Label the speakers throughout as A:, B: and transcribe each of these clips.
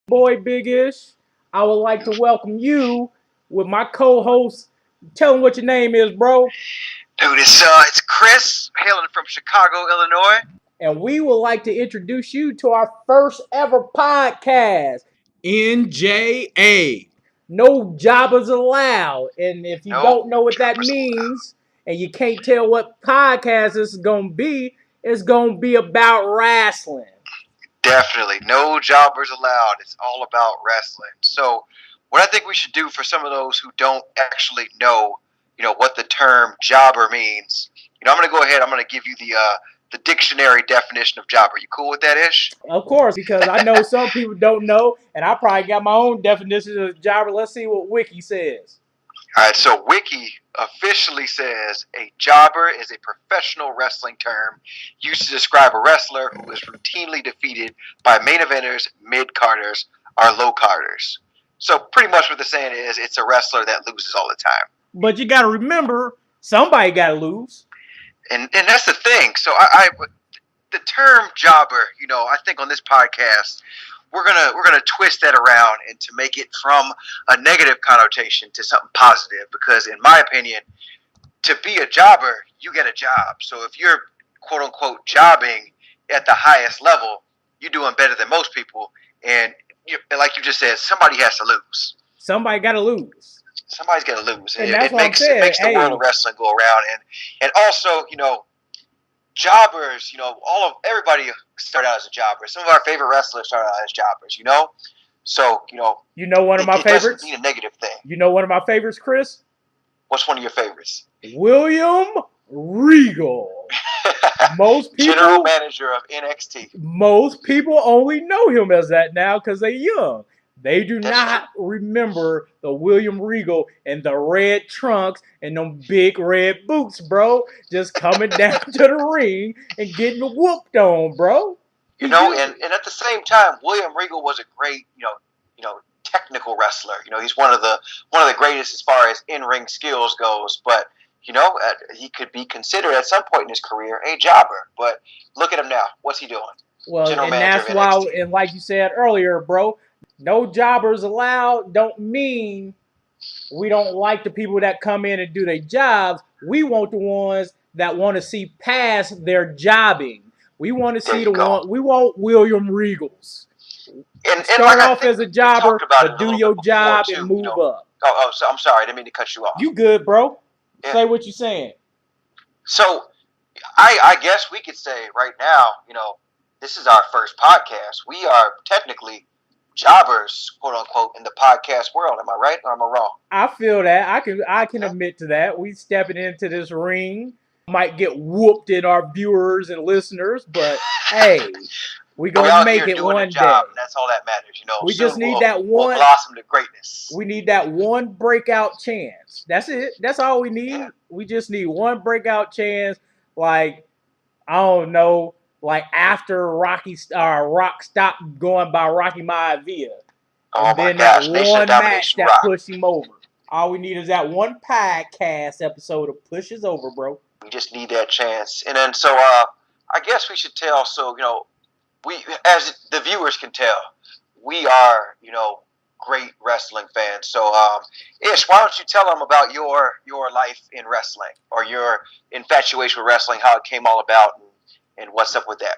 A: boy Big Ish. I would like to welcome you with my co-host. Tell him what your name is, bro.
B: Dude, it's Chris, hailing from Chicago, Illinois.
A: And we would like to introduce you to our first ever podcast,
C: NJA.
A: No Jobbers Allowed. And if you
B: No
A: don't know what that
B: jobbers
A: means, and you can't tell what podcast this is going to be, it's going to be about wrestling.
B: Definitely, no jobbers allowed. It's all about wrestling. So, what I think we should do for some of those who don't actually know, what the term jobber means. I'm going to go ahead. I'm going to give you the dictionary definition of jobber. You cool with that, Ish?
A: Of course, because I know some people don't know, and I probably got my own definition of jobber. Let's see what Wiki says.
B: All right, so Wiki officially says a jobber is a professional wrestling term used to describe a wrestler who is routinely defeated by main eventers, mid-carders, or low-carders. So pretty much what they're saying is it's a wrestler that loses all the time.
A: But you got to remember, somebody got to lose.
B: And that's the thing. So the term jobber, I think on this podcast, we're gonna twist that around and to make it from a negative connotation to something positive. Because in my opinion, to be a jobber, you get a job. So if you're quote unquote jobbing at the highest level, you're doing better than most people. And like you just said, somebody has to lose.
A: Somebody got to lose.
B: Somebody's got to lose.
A: And
B: It makes the world of wrestling go around. And also, jobbers, everybody started out as a jobber. Some of our favorite wrestlers started out as jobbers, So,
A: one of my favorites?
B: It doesn't mean a negative thing.
A: You know one of my favorites, Chris?
B: What's one of your favorites?
A: William Regal. Most people,
B: general manager of NXT.
A: Most people only know him as that now because they're young. They do not remember the William Regal and the red trunks and them big red boots, bro. Just coming down to the ring and getting whooped on, bro.
B: And at the same time, William Regal was a great, technical wrestler. He's one of the greatest as far as in-ring skills goes. But he could be considered at some point in his career a jobber. But look at him now. What's he doing?
A: Well, and that's why, and like you said earlier, bro. No jobbers allowed don't mean we don't like the people that come in and do their jobs. We want the ones that want to see past their jobbing. We want to see we want William Regals. Start off as a jobber, but do your job and move up.
B: So I'm sorry. I didn't mean to cut you off.
A: You good, bro. Yeah. Say what you're saying.
B: So I guess we could say right now, this is our first podcast. We are technically jobbers, quote unquote, in the podcast world. Am I right or am I wrong?
A: I feel that. I can admit to that. We stepping into this ring. Might get whooped in our viewers and listeners, but hey, we gonna make it one day.
B: That's all that matters,
A: We just need that one.
B: We'll blossom to greatness.
A: We need that one breakout chance. That's it. That's all we need. Yeah. We just need one breakout chance. Like, I don't know. Like after Rock stopped going by Rocky Maivia. And then that one match that pushed him over. All we need is that one podcast episode to push us over, bro.
B: We just need that chance. And then so I guess we should tell, we, as the viewers can tell, we are, great wrestling fans. So Ish, why don't you tell them about your life in wrestling or your infatuation with wrestling, how it came all about and what's up with that?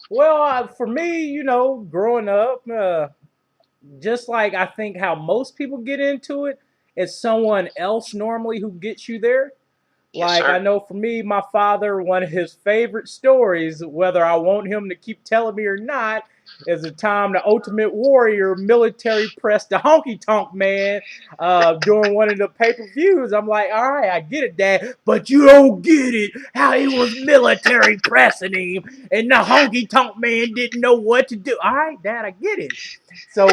A: Well, for me, growing up, just like I think how most people get into it, it's someone else normally who gets you there.
B: Yes, sir.
A: I know for me, my father, one of his favorite stories, whether I want him to keep telling me or not, is the time the Ultimate Warrior military pressed the honky tonk man during one of the pay-per-views. I'm like, all right, I get it, Dad, but you don't get it, how he was military pressing him, and the honky tonk man didn't know what to do. All right, Dad, I get it. So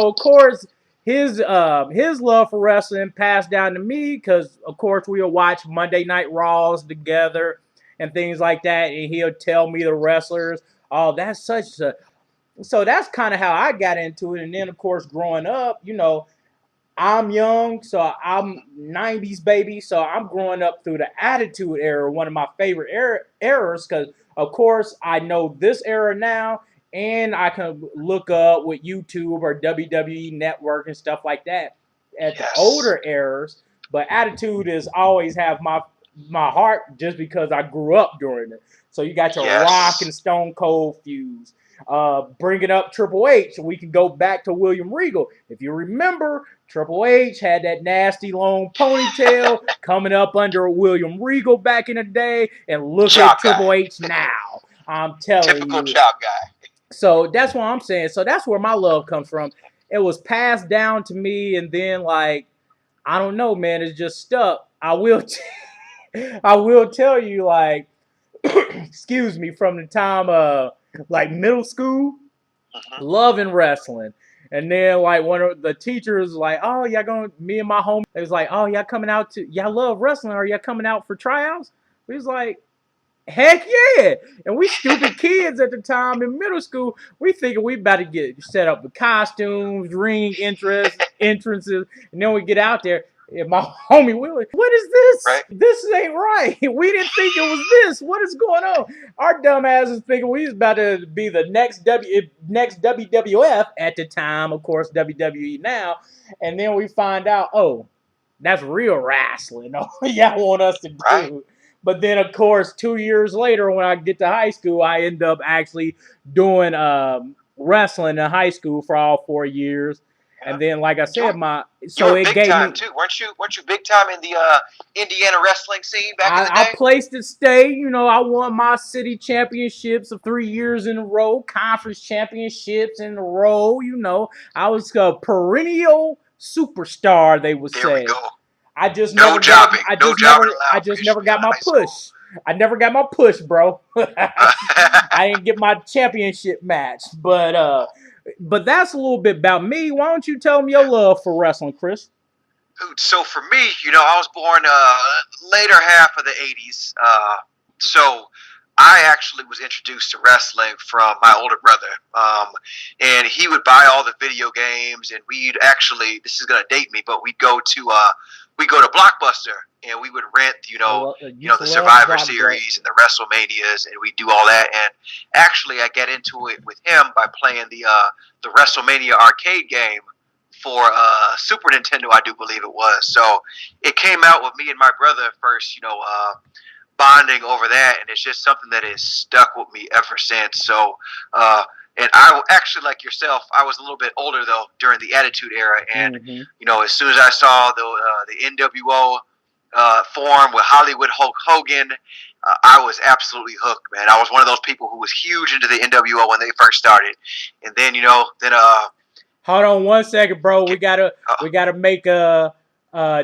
A: of course, his love for wrestling passed down to me because, of course, we'll watch Monday Night Raws together and things like that, and he'll tell me the wrestlers. Oh, that's such a... So that's kind of how I got into it. And then, of course, growing up, I'm young, so I'm 90s baby, so I'm growing up through the Attitude Era, one of my favorite eras, because, of course, I know this era now and I can look up with YouTube or WWE Network and stuff like that at the older eras. But Attitude is always have my heart just because I grew up during it. So you got your Rock and Stone Cold feuds. Bringing up Triple H, we can go back to William Regal. If you remember, Triple H had that nasty long ponytail coming up under William Regal back in the day, and look at Triple H now. I'm telling you.
B: Typical chop guy.
A: So that's what I'm saying. So that's where my love comes from. It was passed down to me, and then I don't know, man. It's just stuck. I will tell you, excuse me, from the time middle school, loving wrestling. And then one of the teachers oh, me and my homie, it was oh, y'all love wrestling, are y'all coming out for tryouts? We was like, heck yeah. And we stupid kids at the time in middle school, we thinking we about to get set up with costumes, ring entrances, and then we get out there. And my homie Willie, what is this?
B: Right.
A: This ain't right. We didn't think it was this. What is going on? Our dumb asses thinking we was about to be the next WWF at the time, of course, WWE now. And then we find out, oh, that's real wrestling. Y'all want us to do. Right. But then, of course, 2 years later, when I get to high school, I end up actually doing wrestling in high school for all 4 years. And then, like I said,
B: it gave me too. Weren't you big time in the Indiana wrestling scene back in the day?
A: I placed it stay. I won my city championships of 3 years in a row, conference championships in a row. I was a perennial superstar, they would say. There we
B: go.
A: I just never got my push. I never got my push, bro. I didn't get my championship match, but that's a little bit about me. Why don't you tell me your love for wrestling, Chris?
B: So for me, I was born later half of the 80s. So I actually was introduced to wrestling from my older brother. And he would buy all the video games, and we'd actually, this is going to date me, but we'd go to Blockbuster, and we would rent, the Survivor Series and the WrestleManias, and we'd do all that. And actually, I got into it with him by playing the WrestleMania arcade game for Super Nintendo, I do believe it was. So it came out with me and my brother first, bonding over that, and it's just something that has stuck with me ever since. So, and I actually, like yourself, I was a little bit older though during the Attitude Era, and as soon as I saw the NWO form with Hollywood Hulk Hogan, I was absolutely hooked, man. I was one of those people who was huge into the NWO when they first started, and then
A: hold on 1 second, bro. We gotta make a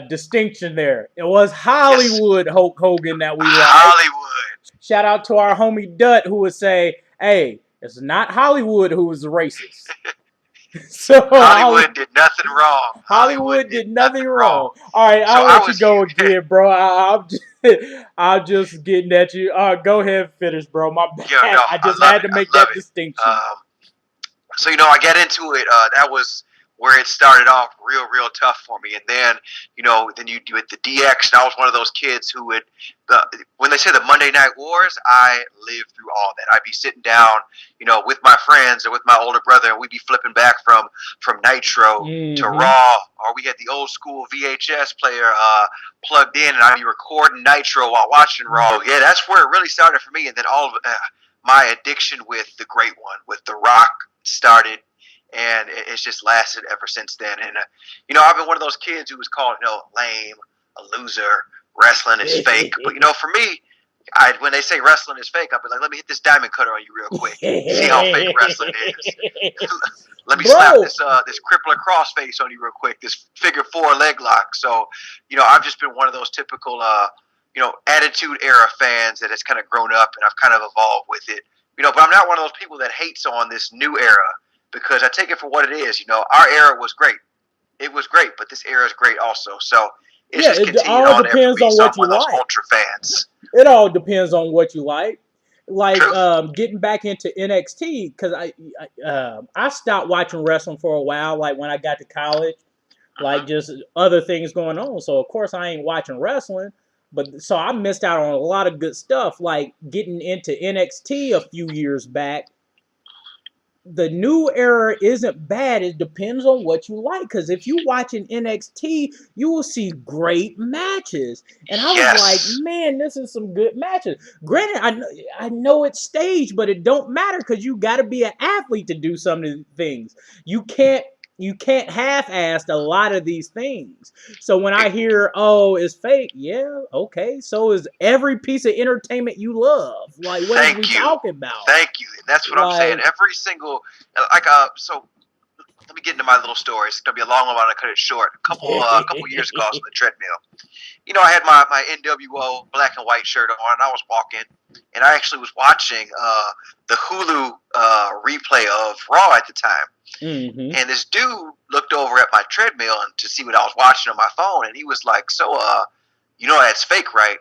A: distinction there. It was Hollywood Hulk Hogan that we liked.
B: Hollywood.
A: Shout out to our homie Dutt, who would say, "Hey, it's not Hollywood who was racist." So
B: Hollywood did nothing wrong.
A: Hollywood did nothing wrong. All right, I'll let you go again, bro. I'm just getting at you. Go ahead and finish, bro. My bad. I just had to make that distinction.
B: So I got into it. That was where it started off real tough for me. And then, then you do it the DX. And I was one of those kids who would, when they say the Monday Night Wars, I lived through all that. I'd be sitting down, with my friends or with my older brother, and we'd be flipping back from Nitro to Raw, or we had the old school VHS player plugged in, and I'd be recording Nitro while watching Raw. Yeah, that's where it really started for me. And then all of my addiction with the Great One, with The Rock, started. And it's just lasted ever since then. And, I've been one of those kids who was called, lame, a loser, wrestling is fake. But, for me, when they say wrestling is fake, I'll be like, let me hit this diamond cutter on you real quick. See how fake wrestling is. Let me slap this crippler crossface on you real quick, this figure 4 leg lock. So, I've just been one of those typical, Attitude Era fans that has kind of grown up, and I've kind of evolved with it. But I'm not one of those people that hates on this new era, because I take it for what it is. Our era was great. It was great, but this era is great also. So it's just continued on there for me. So I'm one of those ultra fans.
A: It all depends on what you like. Getting back into NXT, because I stopped watching wrestling for a while, when I got to college, just other things going on. So, of course, I ain't watching wrestling. But so I missed out on a lot of good stuff, like getting into NXT a few years back. the new era isn't bad. It depends on what you like. Because if you watch an NXT, you will see great matches. And I was like,
B: Yes.
A: man, this is some good matches. Granted, I know it's staged, but it don't matter because you got to be an athlete to do some of the things. You can't half-ass a lot of these things. So when I hear, oh, it's fake, yeah, okay. So is every piece of entertainment you love. Like, what are we talking about?
B: Thank you. And that's what I'm saying. Every single, so let me get into my little story. It's going to be a long one, but I'm going to cut it short. A couple years ago, I was on the treadmill. You know, I had my NWO black and white shirt on, and I was walking, and I actually was watching the Hulu replay of Raw at the time.
A: Mm-hmm.
B: And this dude looked over at my treadmill and to see what I was watching on my phone, and he was like, so, you know that's fake, right?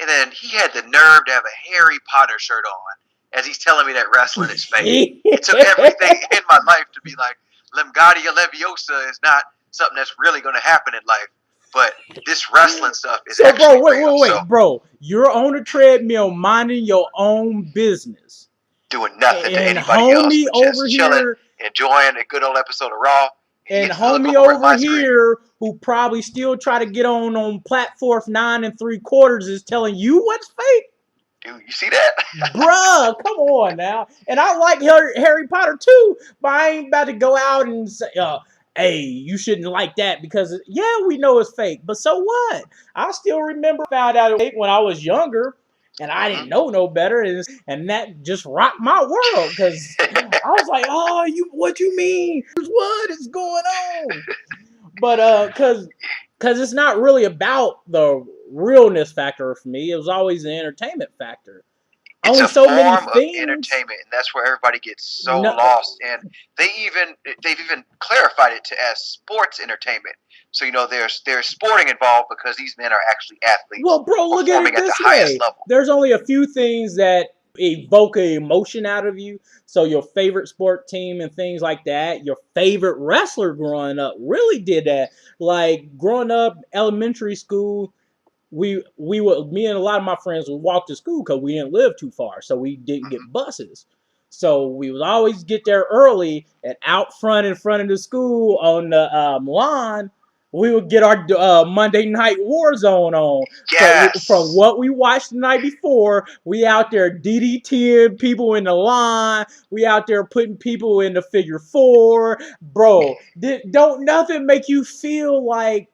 B: And then he had the nerve to have a Harry Potter shirt on as he's telling me that wrestling is fake. It took everything in my life to be like, Lemgadia Leviosa is not something that's really going to happen in life. But this wrestling stuff is actually real.
A: Wait, bro. You're on a treadmill minding your own business.
B: Doing nothing to anybody else. Just chilling, enjoying a good old episode of Raw.
A: And homie over here, who probably still try to get on platform 9 3/4 is telling you what's fake.
B: Dude, you see that?
A: Bruh, come on now. And I like Harry Potter too, but I ain't about to go out and say, hey, you shouldn't like that because, yeah, we know it's fake. But so what? I still remember found out it was fake when I was younger, and I didn't know no better. And that just rocked my world because I was like, oh, what you mean? What is going on? But because it's not really about the realness factor for me. It was always the entertainment factor.
B: It's only so many things. Of entertainment, and that's where everybody gets so lost. And they've even clarified it as sports entertainment. So there's sporting involved because these men are actually athletes.
A: Well, bro, look at it this way. There's only a few things that evoke an emotion out of you. So your favorite sport team and things like that. Your favorite wrestler growing up really did that. Like growing up, elementary school. Me and a lot of my friends would walk to school because we didn't live too far, so we didn't get buses. So we would always get there early, and out front in front of the school on the lawn, we would get our Monday Night Warzone on.
B: Yes.
A: So from what we watched the night before, we out there DDTing people in the line. We out there putting people in the figure 4. Bro, don't nothing make you feel like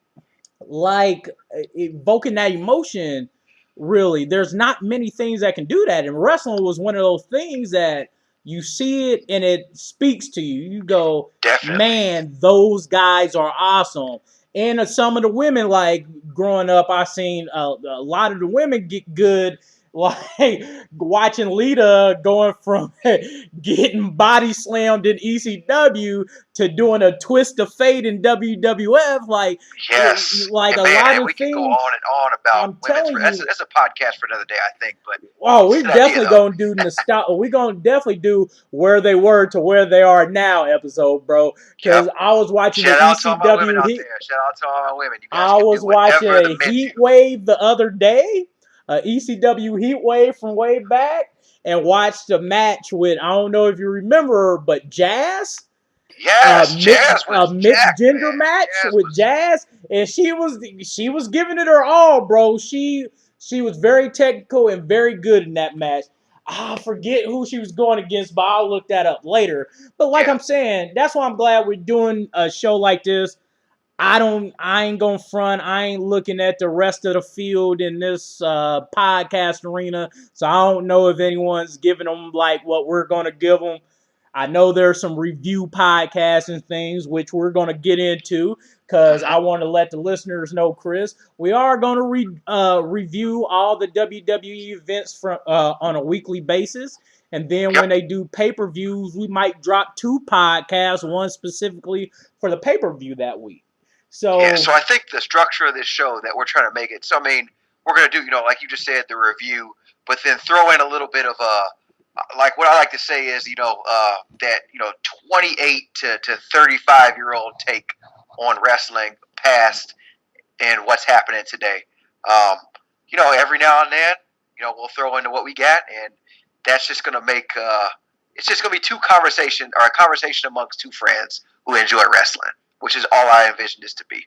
A: evoking that emotion. Really, there's not many things that can do that, and wrestling was one of those things that you see it and it speaks to you. You go, definitely. Man, those guys are awesome. And some of the women, like growing up, I seen a lot of the women get good. Like watching Lita going from getting body slammed in ECW to doing a twist of fate in WWF, like
B: yes,
A: like and a lot of
B: we
A: things.
B: Can go on and on about women's. That's a podcast for another day, I think. But
A: we're definitely gonna do we're gonna definitely do where they were to where they are now episode, bro. Because I was watching the ECW.
B: Shout out to all my women out there. Shout out to all my women. You guys
A: I was watching a Heat Wave the other day. ECW Heat Wave from way back, and watched a match with, I don't know if you remember, but Jazz.
B: Yes, Jazz was
A: mixed gender match with Jazz, and she was giving it her all, bro. She was very technical and very good in that match. I forget who she was going against, but I'll look that up later. But like I'm saying, that's why I'm glad we're doing a show like this. I ain't gonna front. I ain't looking at the rest of the field in this podcast arena. So I don't know if anyone's giving them like what we're gonna give them. I know there's some review podcasts and things which we're gonna get into because I want to let the listeners know, Chris, we are gonna review all the WWE events from on a weekly basis. And then when they do pay-per-views, we might drop 2 podcasts, one specifically for the pay-per-view that week. So
B: I think the structure of this show that we're trying to make it. So I mean, we're gonna do, like you just said, the review, but then throw in a little bit of like what I like to say is, that 28 to 35-year-old take on wrestling past and what's happening today. Every now and then, we'll throw into what we got, and that's just gonna make It's just going to be a conversation amongst two friends who enjoy wrestling, which is all I envision this to be.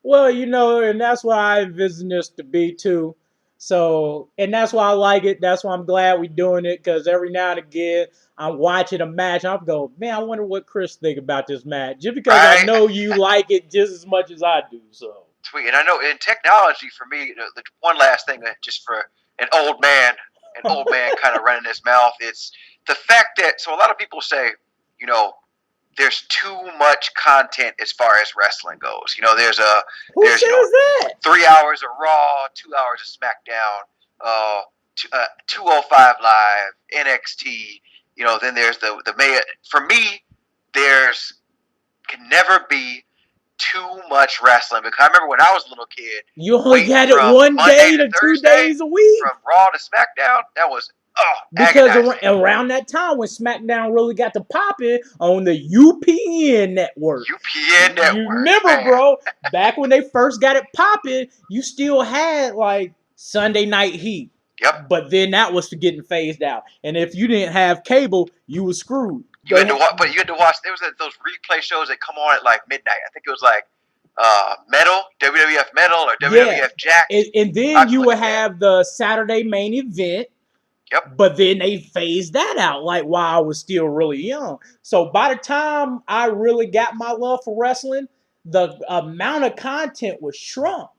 A: Well, and that's what I envision this to be too. So, and that's why I like it. That's why I'm glad we're doing it, because every now and again I'm watching a match. I'm going, man, I wonder what Chris think about this match, just because I know you like it just as much as I do. So
B: sweet, and I know in technology, for me, the one last thing that just for an old man kind of running his mouth, it's the fact that a lot of people say, there's too much content as far as wrestling goes. There's 3 hours of Raw, 2 hours of SmackDown, 205 Live, NXT. Then there's the May. For me, can never be too much wrestling, because I remember when I was a little kid,
A: you only had it one day to 2 days a week
B: from Raw to SmackDown. That was
A: because around that time when SmackDown really got to popping on the UPN network.
B: You
A: remember, man, bro? Back when they first got it popping, you still had like Sunday Night Heat.
B: Yep.
A: But then that was getting phased out, and if you didn't have cable, you were screwed.
B: You had to watch. There was those replay shows that come on at like midnight. I think it was like Metal, WWF Metal, or WWF Jack.
A: And then you would have the Saturday main event.
B: Yep.
A: But then they phased that out, like, while I was still really young. So by the time I really got my love for wrestling, the amount of content was shrunk.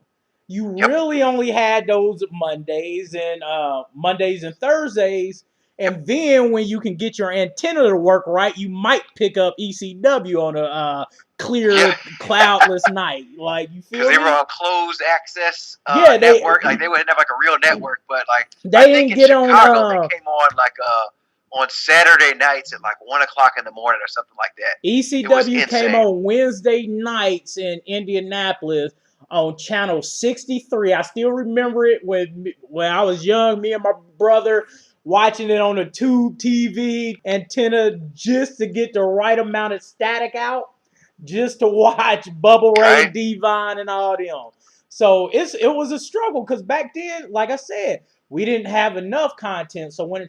A: You really only had those Mondays and Thursdays. And then when you can get your antenna to work right, you might pick up ECW on a clear, cloudless night. Like, you feel me?
B: Because they were on closed access network. Like, they wouldn't have like a real network, but like
A: they didn't get
B: Chicago, they came on like on Saturday nights at like 1 o'clock in the morning or something like that.
A: ECW came on Wednesday nights in Indianapolis on channel 63. I still remember it when I was young, me and my brother watching it on a tube TV antenna just to get the right amount of static out, just to watch Bubba Ray, Devon, and all them. So it was a struggle, because back then, like I said, we didn't have enough content. So when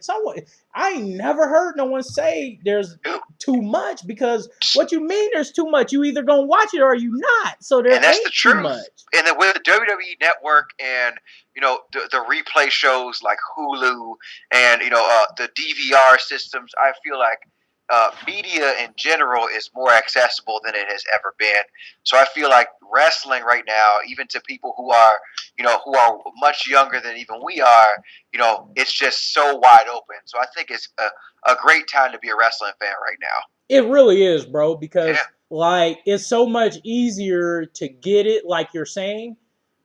A: I ain't never heard no one say there's too much, because what you mean there's too much? You either gonna watch it or you not. So there ain't too much.
B: And then with the WWE Network and the replay shows like Hulu and the DVR systems, I feel like media in general is more accessible than it has ever been. So I feel like wrestling right now, even to people who are much younger than even we are, it's just so wide open. So I think it's a great time to be a wrestling fan right now.
A: It really is, bro, because like it's so much easier to get it, like you're saying,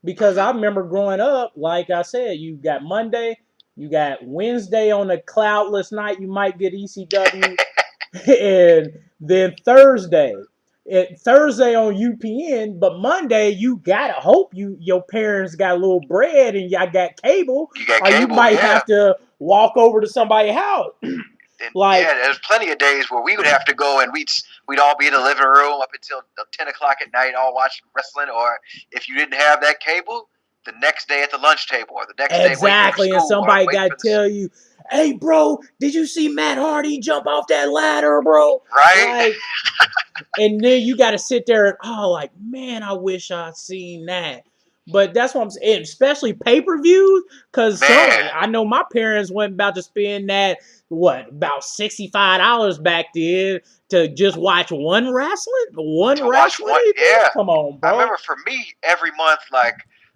A: because I remember growing up, like I said, you got Monday, you got Wednesday on a cloudless night, you might get ECW. And then Thursday on UPN, but Monday you gotta hope your parents got a little bread and y'all got cable, you might have to walk over to somebody's house.
B: There's plenty of days where we would have to go and we'd all be in the living room up until 10 o'clock at night, all watching wrestling. Or if you didn't have that cable, the next day at the lunch table, or the next day waiting for school,
A: and somebody got to tell you, hey, bro, did you see Matt Hardy jump off that ladder, bro?
B: Right.
A: And then you got to sit there and, man, I wish I'd seen that. But that's what I'm saying, especially pay-per-views, because I know my parents went about to spend that, about $65 back then to just watch one wrestling? Come on, bro.
B: I remember for me, every month,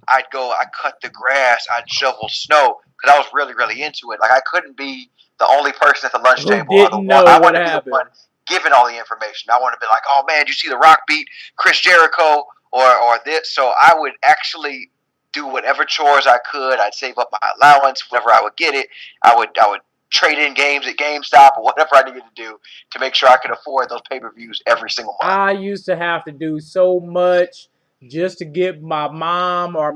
B: I'd cut the grass, I'd shovel snow, because I was really, really into it. Like, I couldn't be the only person at the lunch table. I wanted to be the one giving all the information. I wanted to be like, oh, man, did you see The Rock beat Chris Jericho or this? So I would actually do whatever chores I could. I'd save up my allowance, whenever I would get it. I would trade in games at GameStop or whatever I needed to do to make sure I could afford those pay-per-views every single month.
A: I used to have to do so much just to get my mom or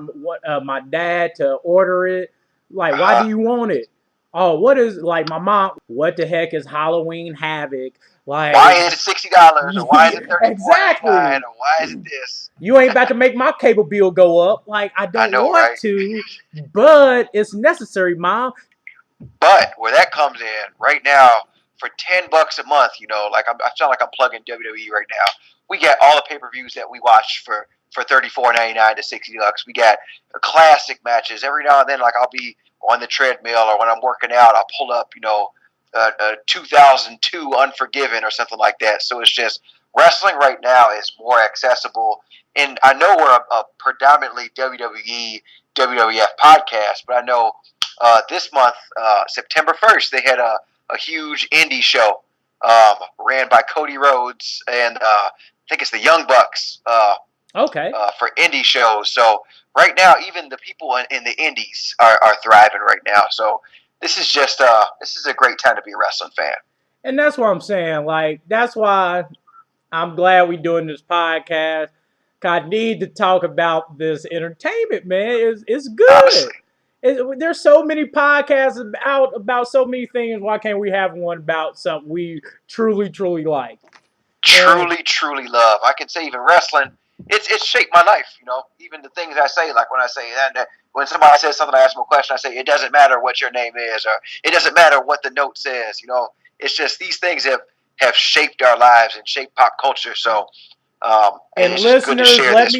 A: my dad to order it. Like, why do you want it? Oh, my mom, what the heck is Halloween Havoc? Like,
B: why is it $60? Or why is it $34?
A: Exactly.
B: Or why is it this?
A: You ain't about to make my cable bill go up. Like, I don't want to, but it's necessary, Mom.
B: But where that comes in, right now, for $10 a month, like I sound like I'm plugging WWE right now. We get all the pay-per-views that we watch for $34.99 to $60. We got classic matches every now and then. Like I'll be on the treadmill or when I'm working out, I'll pull up, 2002 Unforgiven or something like that. So it's just wrestling right now is more accessible. And I know we're a predominantly WWE, WWF podcast, but I know this month, September 1st, they had a huge indie show ran by Cody Rhodes and I think it's the Young Bucks for indie shows. So right now, even the people in the indies are thriving right now. So this is just this is a great time to be a wrestling fan.
A: And that's what I'm saying. Like, that's why I'm glad we're doing this podcast. I need to talk about this entertainment, man. It's good. There's so many podcasts about so many things. Why can't we have one about something we truly, truly like?
B: Truly love. I can say even wrestling, it's shaped my life, Even the things I say, like when I say that, when somebody says something, I ask them a question, I say, it doesn't matter what your name is, or it doesn't matter what the note says, It's just these things have shaped our lives and shaped pop culture. So,
A: and listeners, let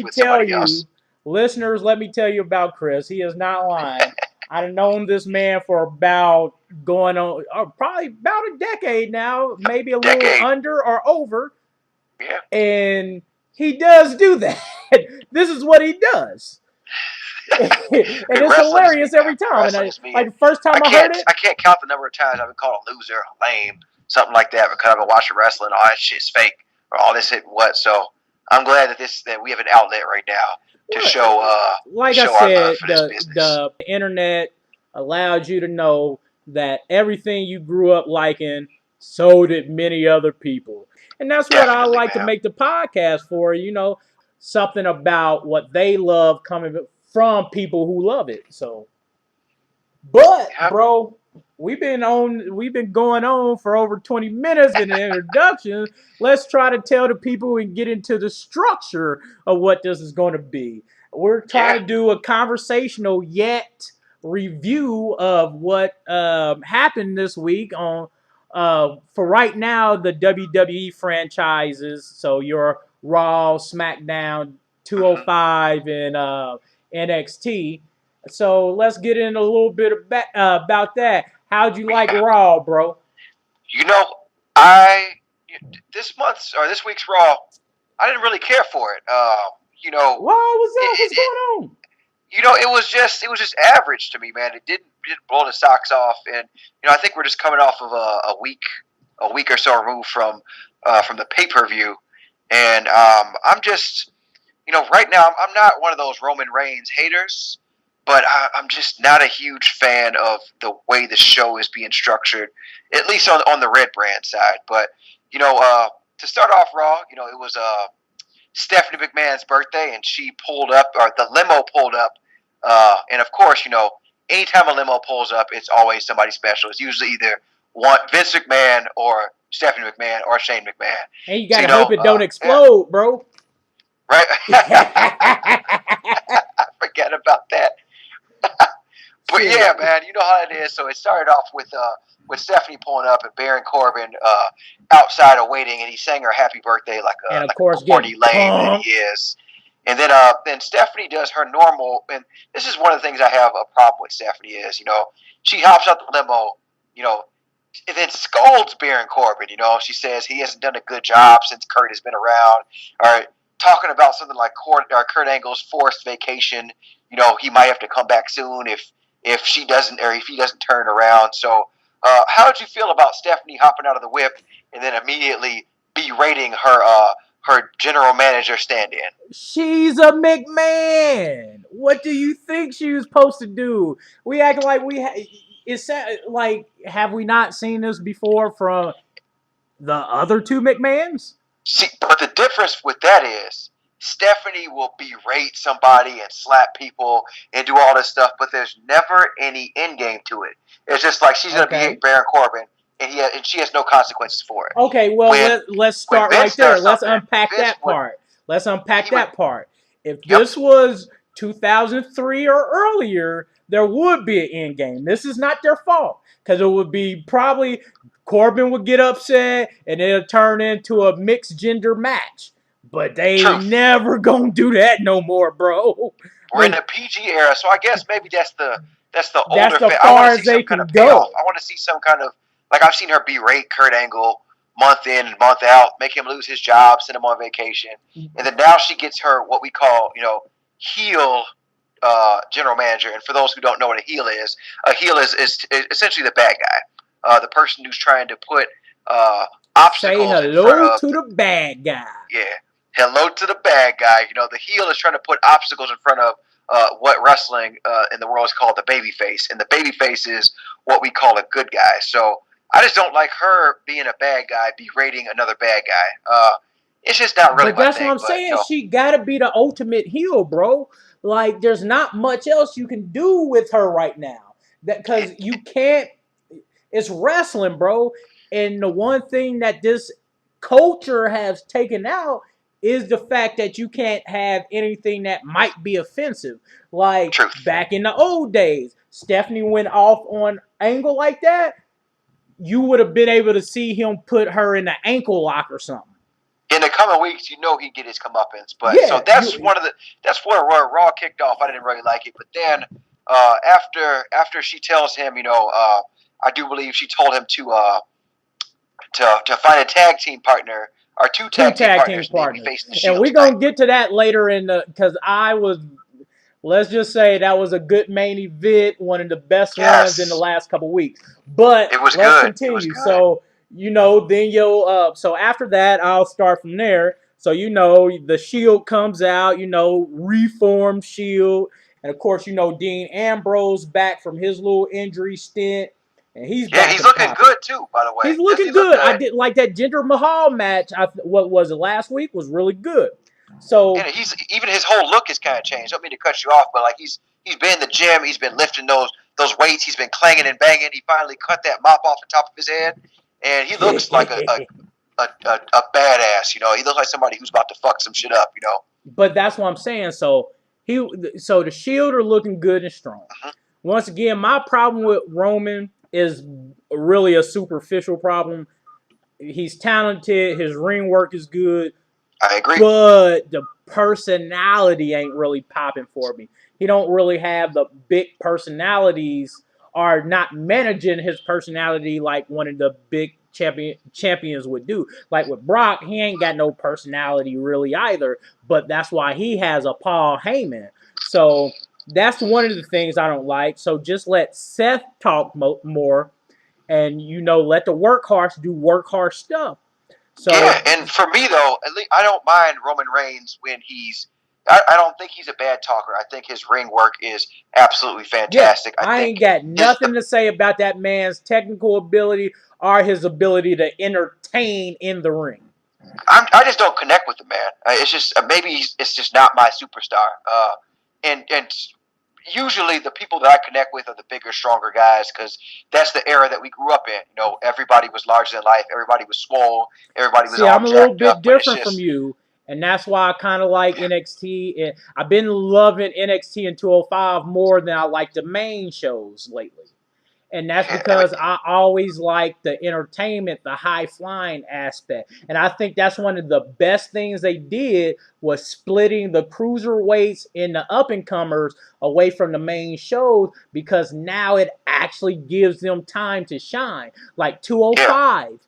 A: me tell you about Chris. He is not lying. I've known this man for about probably about a decade now, maybe a little under or over.
B: Yeah.
A: And he does do that. This is what he does. And it's hilarious every time. And the first time I heard it,
B: I can't count the number of times I've been called a loser, lame, something like that, because I've been watching wrestling. All that shit's fake, or all this shit what. So I'm glad that we have an outlet right now to show.
A: Like I said, the internet allowed you to know that everything you grew up liking, so did many other people. And that's what I like to make the podcast for, something about what they love coming from people who love it. So, but bro, we've been going on for over 20 minutes in the introduction. Let's try to tell the people and get into the structure of what this is going to be. We're trying to do a conversational yet review of what happened this week on for right now the WWE franchises. So your Raw, SmackDown, 205, and NXT. So let's get in a little bit about that. How'd you like Raw, bro?
B: This week's Raw, I didn't really care for it.
A: Why was that? What's going on?
B: It was just average to me, man. It didn't blow the socks off, and I think we're just coming off of a week or so removed from the pay-per-view, and I'm just, right now I'm not one of those Roman Reigns haters, but I'm just not a huge fan of the way the show is being structured, at least on the Red Brand side. But to start off Raw, it was Stephanie McMahon's birthday, and she pulled up, or the limo pulled up, and of course, anytime a limo pulls up, it's always somebody special. It's usually either Vince McMahon or Stephanie McMahon or Shane McMahon.
A: And you gotta hope it don't explode, bro.
B: Right? Forget about that. But yeah, man, you know how it is. So it started off with Stephanie pulling up and Baron Corbin outside awaiting, and he sang her happy birthday like a corny lame that he is. And then Stephanie does her normal, and this is one of the things I have a problem with Stephanie is, she hops out the limo, and then scolds Baron Corbin. She says he hasn't done a good job since Kurt has been around, or talking about something like Kurt Angle's forced vacation. He might have to come back soon if she doesn't, or if he doesn't turn around. So, how did you feel about Stephanie hopping out of the whip and then immediately berating her general manager stand-in?
A: She's a McMahon. What do you think she was supposed to do? We act like have we not seen this before from the other two McMahons?
B: See, but the difference with that is Stephanie will berate somebody and slap people and do all this stuff, but there's never any end game to it. It's just like she's going to berate Baron Corbin, and she has no consequences for it.
A: Okay, well, let's start right there. Let's unpack that part. If this was 2003 or earlier, there would be an end game. This is not their fault because it would be probably Corbin would get upset and it'll turn into a mixed gender match. But they ain't never gonna do that no more, bro.
B: We're in the PG era, so I guess maybe that's the older.
A: That's the
B: I
A: far
B: want
A: as
B: to see
A: they
B: some kind
A: can
B: of
A: go.
B: payoff. I want to see some kind of, like, I've seen her berate Kurt Angle month in and month out, make him lose his job, send him on vacation, and then now she gets her what we call, heel general manager. And for those who don't know what a heel is essentially the bad guy, the person who's trying to put obstacles.
A: Say hello to the bad guy.
B: Yeah, hello to the bad guy. The heel is trying to put obstacles in front of what wrestling in the world is called the baby face, and the baby face is what we call a good guy. So I just don't like her being a bad guy, berating another bad guy. It's just not really.
A: But that's what I'm saying. She got to be the ultimate heel, bro. Like, there's not much else you can do with her right now. Because you can't. It's wrestling, bro. And the one thing that this culture has taken out is the fact that you can't have anything that might be offensive. Like, back in the old days, Stephanie went off on Angle like that. You would have been able to see him put her in the ankle lock or something.
B: In the coming weeks, he'd get his comeuppance. But yeah, so that's where Raw kicked off. I didn't really like it. But then after she tells him, I do believe she told him to find a tag team partner or two tag team partners.
A: And we're going to get to that later because let's just say that was a good main event, one of the best ones in the last couple weeks. But
B: it was
A: let's
B: good.
A: continue.
B: It was good.
A: So, then so after that, I'll start from there. So, the Shield comes out, reformed Shield. And, of course, Dean Ambrose back from his little injury stint. And he's
B: looking good, too, by the way.
A: He's looking good. I did like that Jinder Mahal match. What was it last week? Was really good. So
B: even his whole look has kind of changed. I don't mean to cut you off, but like he's been in the gym. He's been lifting those weights. He's been clanging and banging. He finally cut that mop off the top of his head, and he looks like a badass. He looks like somebody who's about to fuck some shit up.
A: But that's what I'm saying. So the Shield are looking good and strong.
B: Uh-huh.
A: Once again, my problem with Roman is really a superficial problem. He's talented. His ring work is good.
B: I agree.
A: But the personality ain't really popping for me. He don't really have the big personalities or not managing his personality like one of the big champions would do. Like with Brock, he ain't got no personality really either. But that's why he has a Paul Heyman. So that's one of the things I don't like. So just let Seth talk more and, let the workhorse do workhorse stuff. So,
B: yeah, and for me, though, at least I don't mind Roman Reigns when I don't think he's a bad talker. I think his ring work is absolutely fantastic.
A: Yeah, I ain't got nothing to say about that man's technical ability or his ability to entertain in the ring.
B: I just don't connect with the man. It's just maybe it's just not my superstar. And usually the people that I connect with are the bigger, stronger guys because that's the era that we grew up in. Everybody was larger than life. Everybody was swole. Everybody was all
A: I'm a little bit
B: up,
A: different from you, and that's why I kind of like NXT. I've been loving NXT and 205 more than I like the main shows lately. And that's because I always like the entertainment, the high-flying aspect. And I think that's one of the best things they did was splitting the cruiserweights and the up-and-comers away from the main shows because now it actually gives them time to shine. Like 205.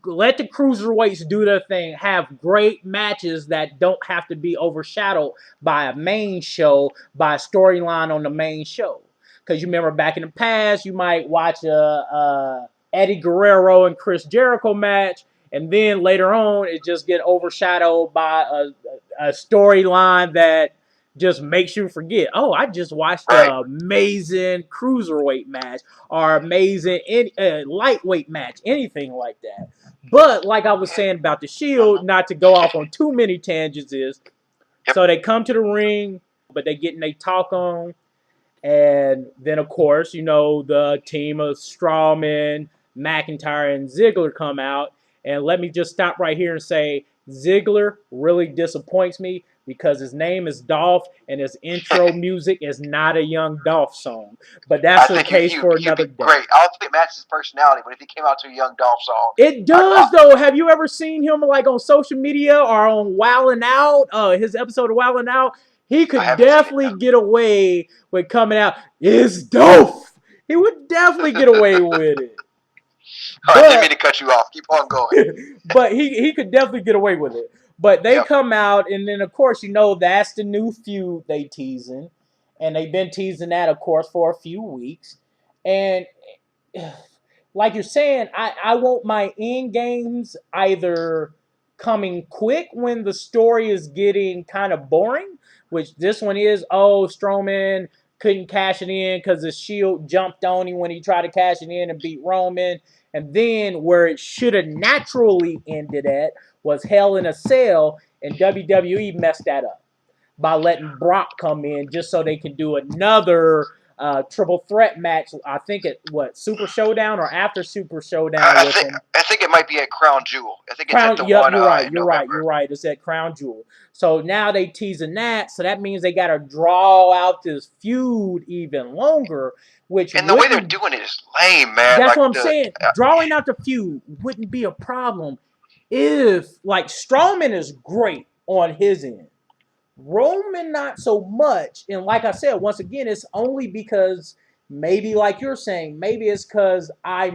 A: Let the cruiserweights do their thing. Have great matches that don't have to be overshadowed by a main show, by a storyline on the main show. Because you remember back in the past, you might watch a Eddie Guerrero and Chris Jericho match, and then later on, it just get overshadowed by a storyline that just makes you forget. Oh, I just watched an amazing cruiserweight match or amazing lightweight match, anything like that. But like I was saying about the Shield, not to go off on too many tangents is, so they come to the ring, but they getting they talk on. And then, of course, the team of Strowman, McIntyre, and Ziggler come out. And let me just stop right here and say, Ziggler really disappoints me because his name is Dolph and his intro music is not a Young Dolph song. But that's a case for another day.
B: Great. I don't think it matches his personality, but if he came out to a Young Dolph song,
A: it does though. Have you ever seen him like on social media or on Wildin' Out? His episode of Wildin' Out, he could definitely get away with coming out. It's Dolph. He would definitely get away with it.
B: I didn't mean to cut you off. Keep on going.
A: But he could definitely get away with it. But they come out, and then, of course, that's the new feud they teasing. And they've been teasing that, of course, for a few weeks. And like you're saying, I want my end games either coming quick when the story is getting kind of boring, which this one is, Strowman couldn't cash it in because the Shield jumped on him when he tried to cash it in and beat Roman. And then where it should have naturally ended at was Hell in a Cell, and WWE messed that up by letting Brock come in just so they can do another triple threat match. I think Super Showdown or after Super Showdown
B: I think it might be at Crown Jewel. I think it's at the one.
A: You're right. It's at Crown Jewel. So now they teasing that. So that means they got to draw out this feud even longer.
B: And the way they're doing it is lame, man.
A: That's what I'm saying. Drawing out the feud wouldn't be a problem if, like, Strowman is great on his end. Roman, not so much. And like I said, once again, it's only because maybe, like you're saying, maybe it's because I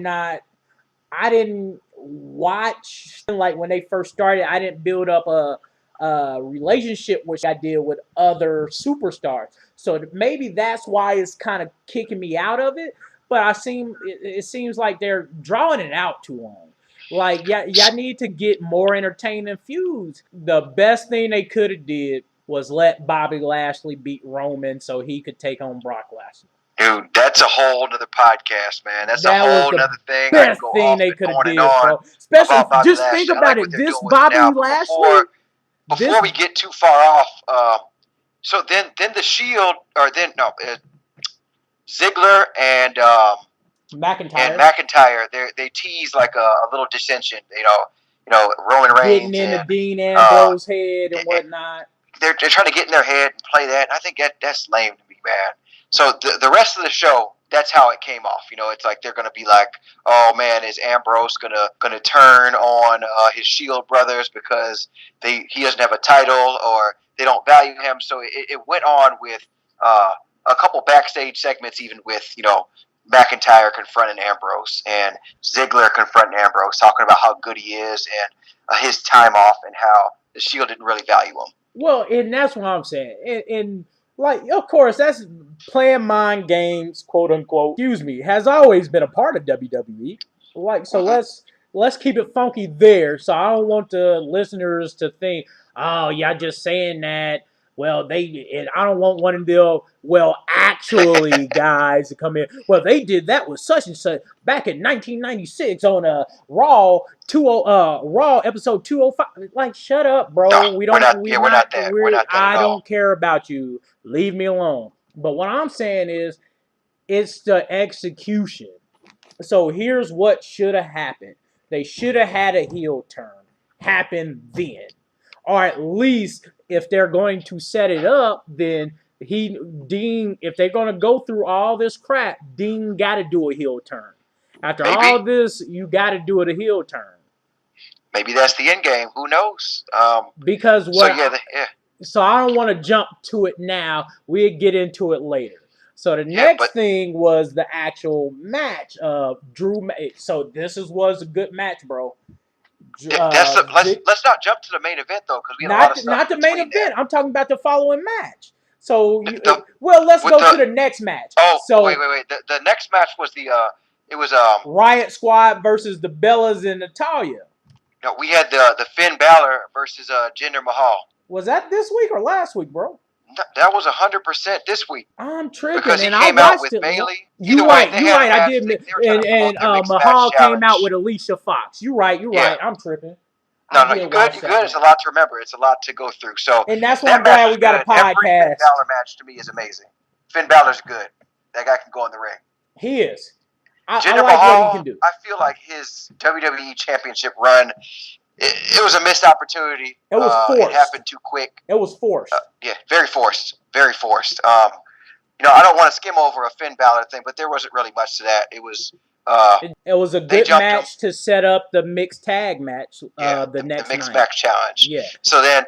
A: didn't watch, like, when they first started, I didn't build up a relationship which I did with other superstars. So maybe that's why it's kind of kicking me out of it. But it seems like they're drawing it out too long. Like, y'all need to get more entertaining feuds. The best thing they could have did was let Bobby Lashley beat Roman so he could take on Brock Lesnar.
B: Dude, that's a whole other podcast, man. That's a whole other thing.
A: Best thing they could have did, bro. Especially, just think about it. This Bobby Lashley.
B: Before we get too far off, so then the Shield, Ziggler and McIntyre, they tease like a little dissension. Roman Reigns
A: getting into Dean Ambrose's head and whatnot.
B: They're trying to get in their head and play that. I think that's lame to me, man. So the rest of the show, that's how it came off. It's like they're gonna be like, oh man, is Ambrose gonna turn on his Shield brothers because he doesn't have a title or they don't value him? So it went on with a couple backstage segments, even with McIntyre confronting Ambrose and Ziggler confronting Ambrose, talking about how good he is and his time off and how the Shield didn't really value him.
A: Well, and that's what I'm saying. And like, of course, that's playing mind games, quote unquote. Has always been a part of WWE. Like, so let's keep it funky there. So I don't want the listeners to think, oh, y'all just saying that. Well, I don't want one of them, actually, guys to come in. Well, they did that with such and such back in 1996 on Raw episode 205. Like, shut up, bro.
B: No, we're not there.
A: I don't care about you. Leave me alone. But what I'm saying is, it's the execution. So here's what should have happened. They should have had a heel turn happen then. Or at least, if they're going to set it up, then Dean, if they're going to go through all this crap, Dean got to do a heel turn. After all this, you got to do it a heel turn.
B: Maybe that's the end game. Who knows?
A: Because so I don't want to jump to it now. We'll get into it later. So the next thing was the actual match of Drew. So this was a good match, bro.
B: Let's not jump to the main event though, because we had a lot of stuff. Not the main event.
A: I'm talking about the following match. So let's go to the next match.
B: Oh,
A: so,
B: wait. The next match was
A: Riot Squad versus the Bellas and Natalya.
B: No, we had the Finn Balor versus Jinder Mahal.
A: Was that this week or last week, bro?
B: That was 100% this week.
A: I'm tripping.
B: Because he
A: and
B: came out with Bayley.
A: You're right. I did. And Mahal came out with Alicia Fox. You're right. I'm tripping.
B: No, you're good. It's a lot to remember. It's a lot to go through. So,
A: and that's why I'm glad we got a podcast.
B: Every Finn Balor match to me is amazing. Finn Balor's good. That guy can go in the ring.
A: He is.
B: Jinder Mahal, what he can do. I feel like his WWE Championship run It was a missed opportunity.
A: It was forced.
B: It happened too quick.
A: It was forced.
B: Yeah, very forced. Very forced. I don't want to skim over a Finn Balor thing, but there wasn't really much to that. It was.
A: It was a good match to set up the mixed tag match. The next
B: mixed
A: night.
B: match challenge.
A: Yeah.
B: So then,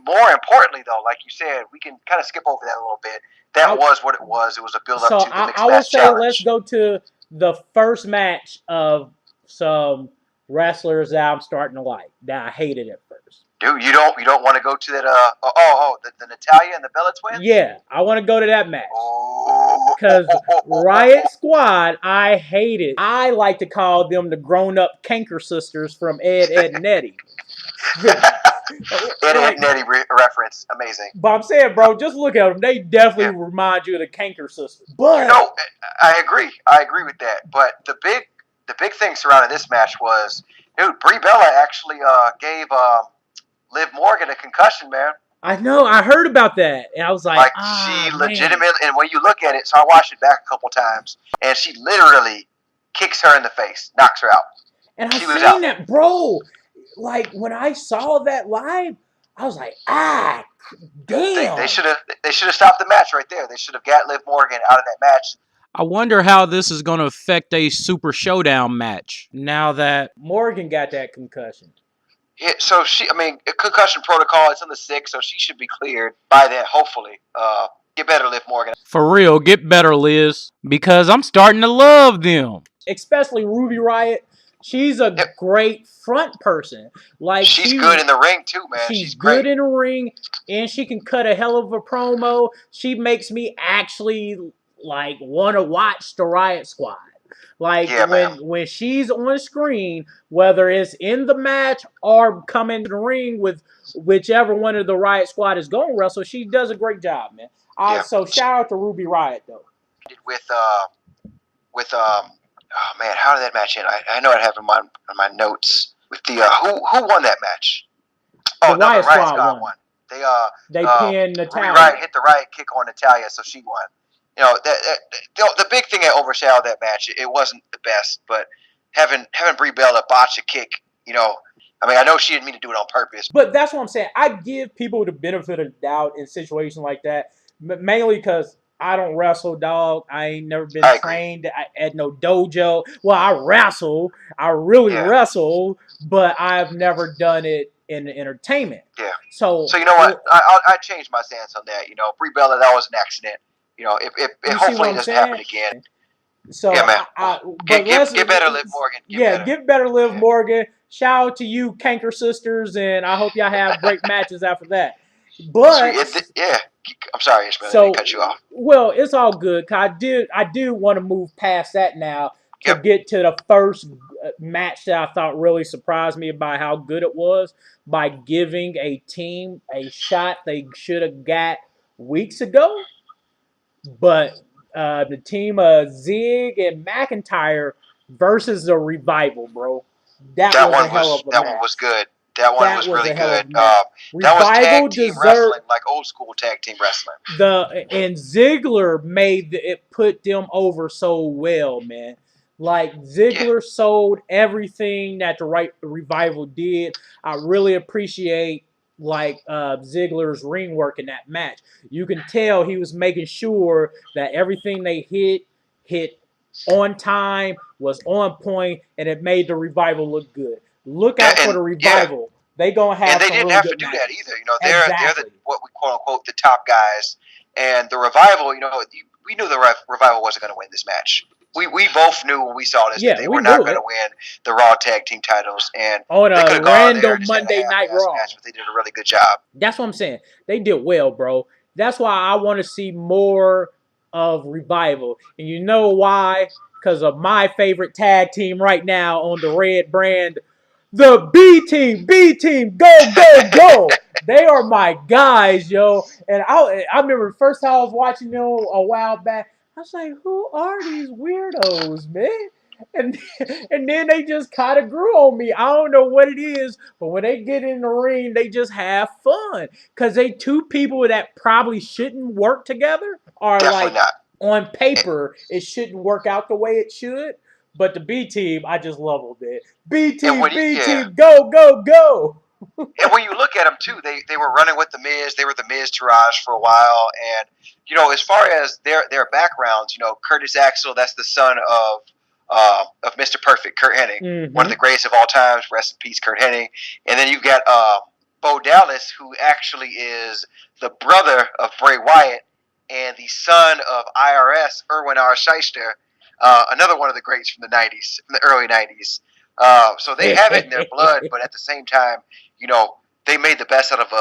B: more importantly, though, like you said, we can kind of skip over that a little bit. That was what it was. It was a build up to the mixed match challenge. So I would say
A: let's go to the first match of some wrestlers that I'm starting to like that I hated at first.
B: Dude, you don't want to go to that? The Natalya and the Bella Twins.
A: Yeah, I want to go to that match because Riot Squad, I hate it. I like to call them the grown-up Canker sisters from Ed, and Eddie.
B: Ed and Eddie reference, amazing.
A: But I'm saying, bro, just look at them. They definitely remind you of the Canker sisters. But
B: I agree. I agree with that. But the big thing surrounding this match was, dude, Brie Bella actually gave Liv Morgan a concussion, man.
A: I know. I heard about that, and I was like,
B: she legitimately. And when you look at it, so I watched it back a couple times, and she literally kicks her in the face, knocks her out.
A: And I seen that, bro. Like when I saw that live, I was like, damn.
B: They should have stopped the match right there. They should have got Liv Morgan out of that match.
C: I wonder how this is going to affect a Super Showdown match now that
A: Morgan got that concussion.
B: Yeah, so concussion protocol, it's on the 6th, so she should be cleared by then, hopefully. Get better, Liv Morgan.
C: For real, get better, Liz, because I'm starting to love them.
A: Especially Ruby Riott. She's a great front person. Like
B: she's good in the ring too, man.
A: She's good in the ring, and she can cut a hell of a promo. She makes me actually want to watch the Riot Squad. When she's on screen, whether it's in the match or coming to the ring with whichever one of the Riot Squad is going to wrestle, she does a great job, man. So shout out to Ruby Riott though.
B: Oh man, how did that match end? I know I have in my notes with the who won that match?
A: Oh, the Riot Squad won. They pinned Natalya.
B: Riot hit the Riot kick on Natalya, so she won. The big thing that overshadowed that match, it wasn't the best, but having Brie Bella botch a kick, I know she didn't mean to do it on purpose.
A: But that's what I'm saying. I give people the benefit of the doubt in situations like that, mainly because I don't wrestle, dog. I ain't never been trained at no dojo. Well, I wrestle. I really wrestle, but I've never done it in entertainment.
B: Yeah.
A: So
B: you know what? I changed my stance on that. Brie Bella, that was an accident. It hopefully doesn't happen again.
A: So
B: yeah, man. Get better, Liv Morgan.
A: Get better, Liv Morgan. Shout out to you, Canker sisters, and I hope y'all have great matches after that. But
B: I'm sorry, Ishmael. I didn't cut you off.
A: Well, it's all good. Cause I do want to move past that now to get to the first match that I thought really surprised me by how good it was, by giving a team a shot they should have got weeks ago. But the team of Zig and McIntyre versus the Revival, bro. That was a hell of a match.
B: That one was good. That one was really good. That was tag team wrestling, like old school tag team wrestling.
A: And Ziggler put them over so well, man. Like Ziggler sold everything that the Revival did. I really appreciate Ziggler's ring work in that match. You can tell he was making sure that everything they hit on time, was on point, and it made the Revival look good. Look out for the Revival. They gonna have.
B: And they didn't have to do that either. They're what we quote unquote the top guys, and the Revival. We knew the Revival wasn't going to win this match. We both knew when we saw this that they were not going to win the Raw Tag Team titles, and
A: on a random Monday Night Raw.
B: Match, but they did a really good job.
A: That's what I'm saying. They did well, bro. That's why I want to see more of Revival, and you know why? Because of my favorite tag team right now on the red brand. The B team, go. They are my guys, yo. And I remember the first time I was watching them a while back, I was like, who are these weirdos, man? And then they just kind of grew on me. I don't know what it is, but when they get in the ring, they just have fun. Because they two people that probably shouldn't work together are
B: Definitely not.
A: On paper, it shouldn't work out the way it should. But the B team, I just leveled it. B team,
B: Yeah.
A: go, go, go.
B: And when you look at them too, they were running with the Miz. They were the Miz Taraj for a while, and as far as their backgrounds, Curtis Axel, that's the son of Mr. Perfect, Kurt Hennig, one of the greatest of all times. Rest in peace, Kurt Hennig. And then you've got Bo Dallas, who actually is the brother of Bray Wyatt and the son of IRS Irwin R. Shyster, another one of the greats from the '90s, from the early '90s. So they have it in their blood, but at the same time, they made the best out of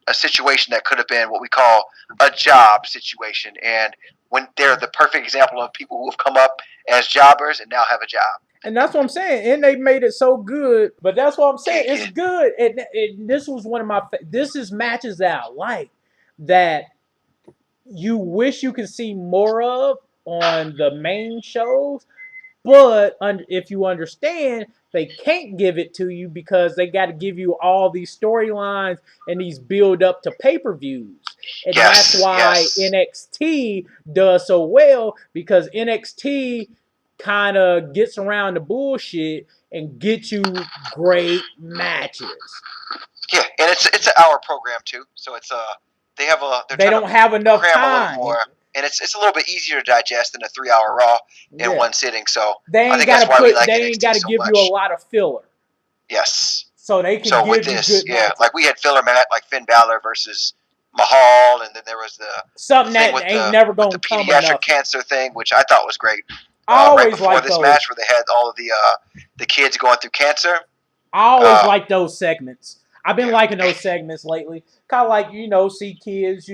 B: a situation that could have been what we call a job situation. And when they're the perfect example of people who have come up as jobbers and now have a job.
A: And that's what I'm saying. And they made it so good. But that's what I'm saying. It's good. And this was one of my this is matches that I like, that you wish you could see more of on the main shows. But if you understand, they can't give it to you because they got to give you all these storylines and these build up to pay-per-views. And that's why NXT does so well, because NXT kind of gets around the bullshit and gets you great matches.
B: Yeah, and it's an hour program too, so it's they
A: don't have enough time.
B: And it's a little bit easier to digest than a 3-hour Raw in one sitting. So
A: they ain't got to give you a lot of filler.
B: Yes.
A: So they can give you good matches.
B: Like we had filler match like Finn Balor versus Mahal, and then there was
A: something that ain't never going to come enough.
B: The pediatric cancer thing, which I thought was great.
A: I always
B: right before this match where they had all of the kids going through cancer.
A: I always like those segments. I've been liking those segments lately. Kind of like, see kids,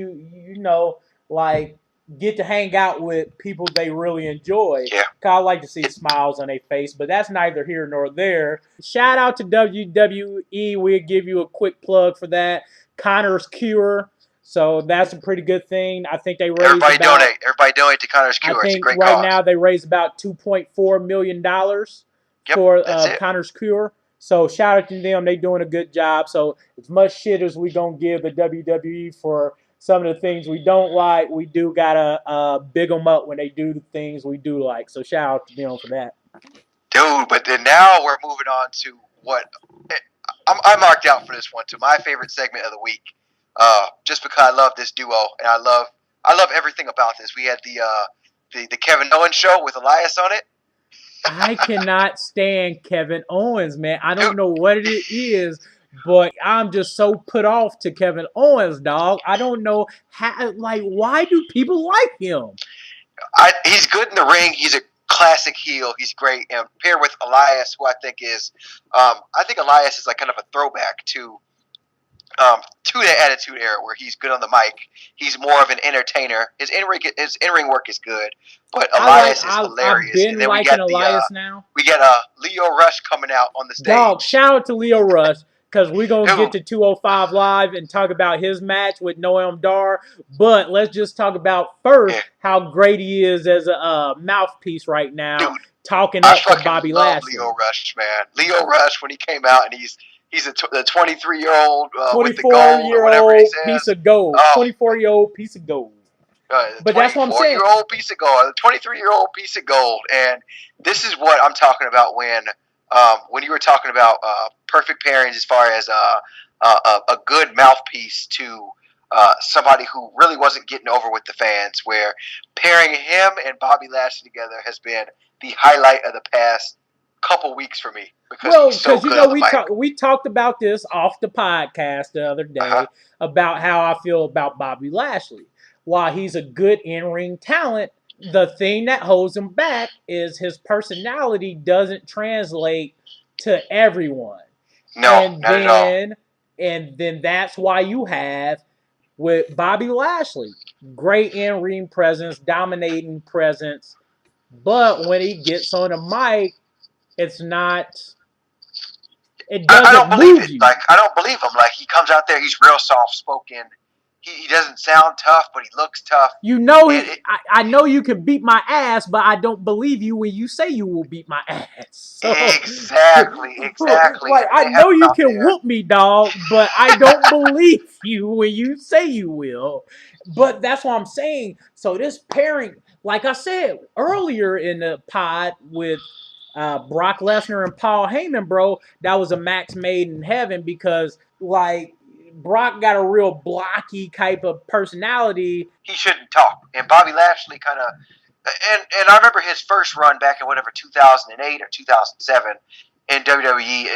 A: like get to hang out with people they really enjoy.
B: Yeah.
A: I like to see smiles on their face, but that's neither here nor there. Shout out to WWE. We'll give you a quick plug for that. Connor's Cure. So that's a pretty good thing. I think they raised
B: Everybody donate to Connor's Cure. It's a great
A: right
B: cause.
A: Now they raised about $2.4 million for Connor's Cure. So shout out to them. They doing a good job. So as much shit as we gonna give the WWE for some of the things we don't like, we do gotta big them up when they do the things we do like. So shout out to them for that.
B: Dude, but then now we're moving on to what I marked out for this one, to my favorite segment of the week. Just because I love this duo and I love everything about this. We had the Kevin Owens show with Elias on it.
A: I cannot stand Kevin Owens, man. I don't know what it is, but I'm just so put off to Kevin Owens, dog. I don't know how. Like, why do people like him?
B: He's good in the ring. He's a classic heel. He's great, and paired with Elias, who I think is, Elias is like kind of a throwback to the Attitude Era, where he's good on the mic. He's more of an entertainer. His in-ring work is good, but Elias is hilarious.
A: I've been liking Elias now.
B: We got Leo Rush coming out on the stage.
A: Dog, shout out to Leo Rush, because we're going to get to 205 Live and talk about his match with Noam Dar. But let's just talk about first how great he is as a mouthpiece right now.
B: Dude,
A: talking up to Bobby Lashley.
B: Leo Rush, man. Leo Rush, when he came out, and he's the 23-year-old with the gold or whatever he says.
A: Piece of gold. 24-year-old piece of gold. But that's what I'm saying.
B: 24-year-old piece of gold. The 23-year-old piece of gold. And this is what I'm talking about when you were talking about perfect pairings as far as a good mouthpiece to somebody who really wasn't getting over with the fans, where pairing him and Bobby Lashley together has been the highlight of the past couple weeks for me, because we talked about this off the podcast the other day about how I feel about Bobby Lashley. While he's a good in-ring talent, the thing that holds him back is his personality doesn't translate to everyone. Not at all.
A: And then that's why you have with Bobby Lashley, great in-ring presence, dominating presence, but when he gets on a mic, it's not. It doesn't
B: I don't believe
A: move
B: it.
A: you.
B: Like, I don't believe him. Like, he comes out there, he's real soft spoken. He doesn't sound tough, but he looks tough.
A: You know, I know you can beat my ass, but I don't believe you when you say you will beat my ass. So,
B: exactly.
A: Like, I know you can whoop me, dog, but I don't believe you when you say you will. But that's what I'm saying. So this pairing, like I said earlier in the pod with Brock Lesnar and Paul Heyman, bro, that was a match made in heaven because, like, Brock got a real blocky type of personality.
B: He shouldn't talk. And Bobby Lashley kind of, and I remember his first run back in whatever 2008 or 2007 in WWE.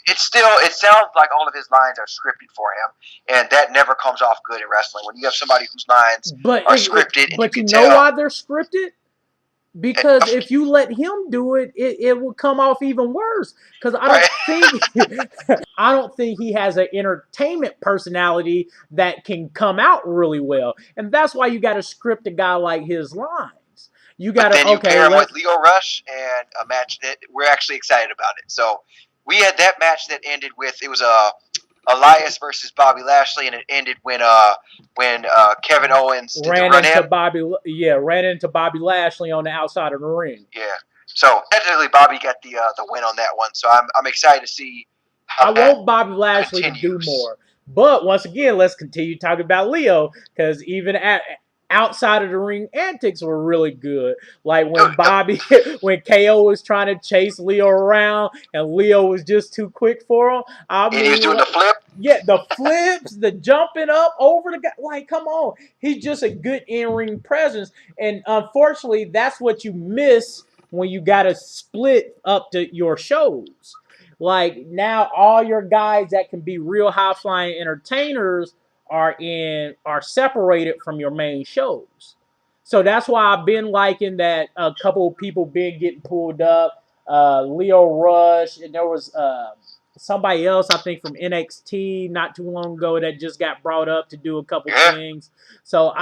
B: It sounds like all of his lines are scripted for him, and that never comes off good in wrestling. When you have somebody whose lines are scripted,
A: but you know why they're scripted? Because if you let him do it, it will come off even worse. Because I don't think he has an entertainment personality that can come out really well, and that's why you got to script a guy like his lines. You got to
B: you pair him with Lio Rush and a match that we're actually excited about it. So we had that match that ended with it was Elias versus Bobby Lashley, and it ended when Kevin Owens ran
A: into Bobby Lashley on the outside of the ring.
B: Yeah. So technically, Bobby got the win on that one. So I'm excited to see how
A: I want Bobby Lashley to do more. But once again, let's continue talking about Leo, because even outside of the ring antics were really good. Like when KO was trying to chase Leo around and Leo was just too quick for him.
B: And he was doing the flip?
A: Yeah, the flips, the jumping up over the guy. Like, come on. He's just a good in-ring presence. And unfortunately, that's what you miss when you got to split up to your shows. Like, now all your guys that can be real high-flying entertainers are separated from your main shows. So that's why I've been liking that a couple of people been getting pulled up. Lio Rush, and there was somebody else, I think, from NXT not too long ago that just got brought up to do a couple things. So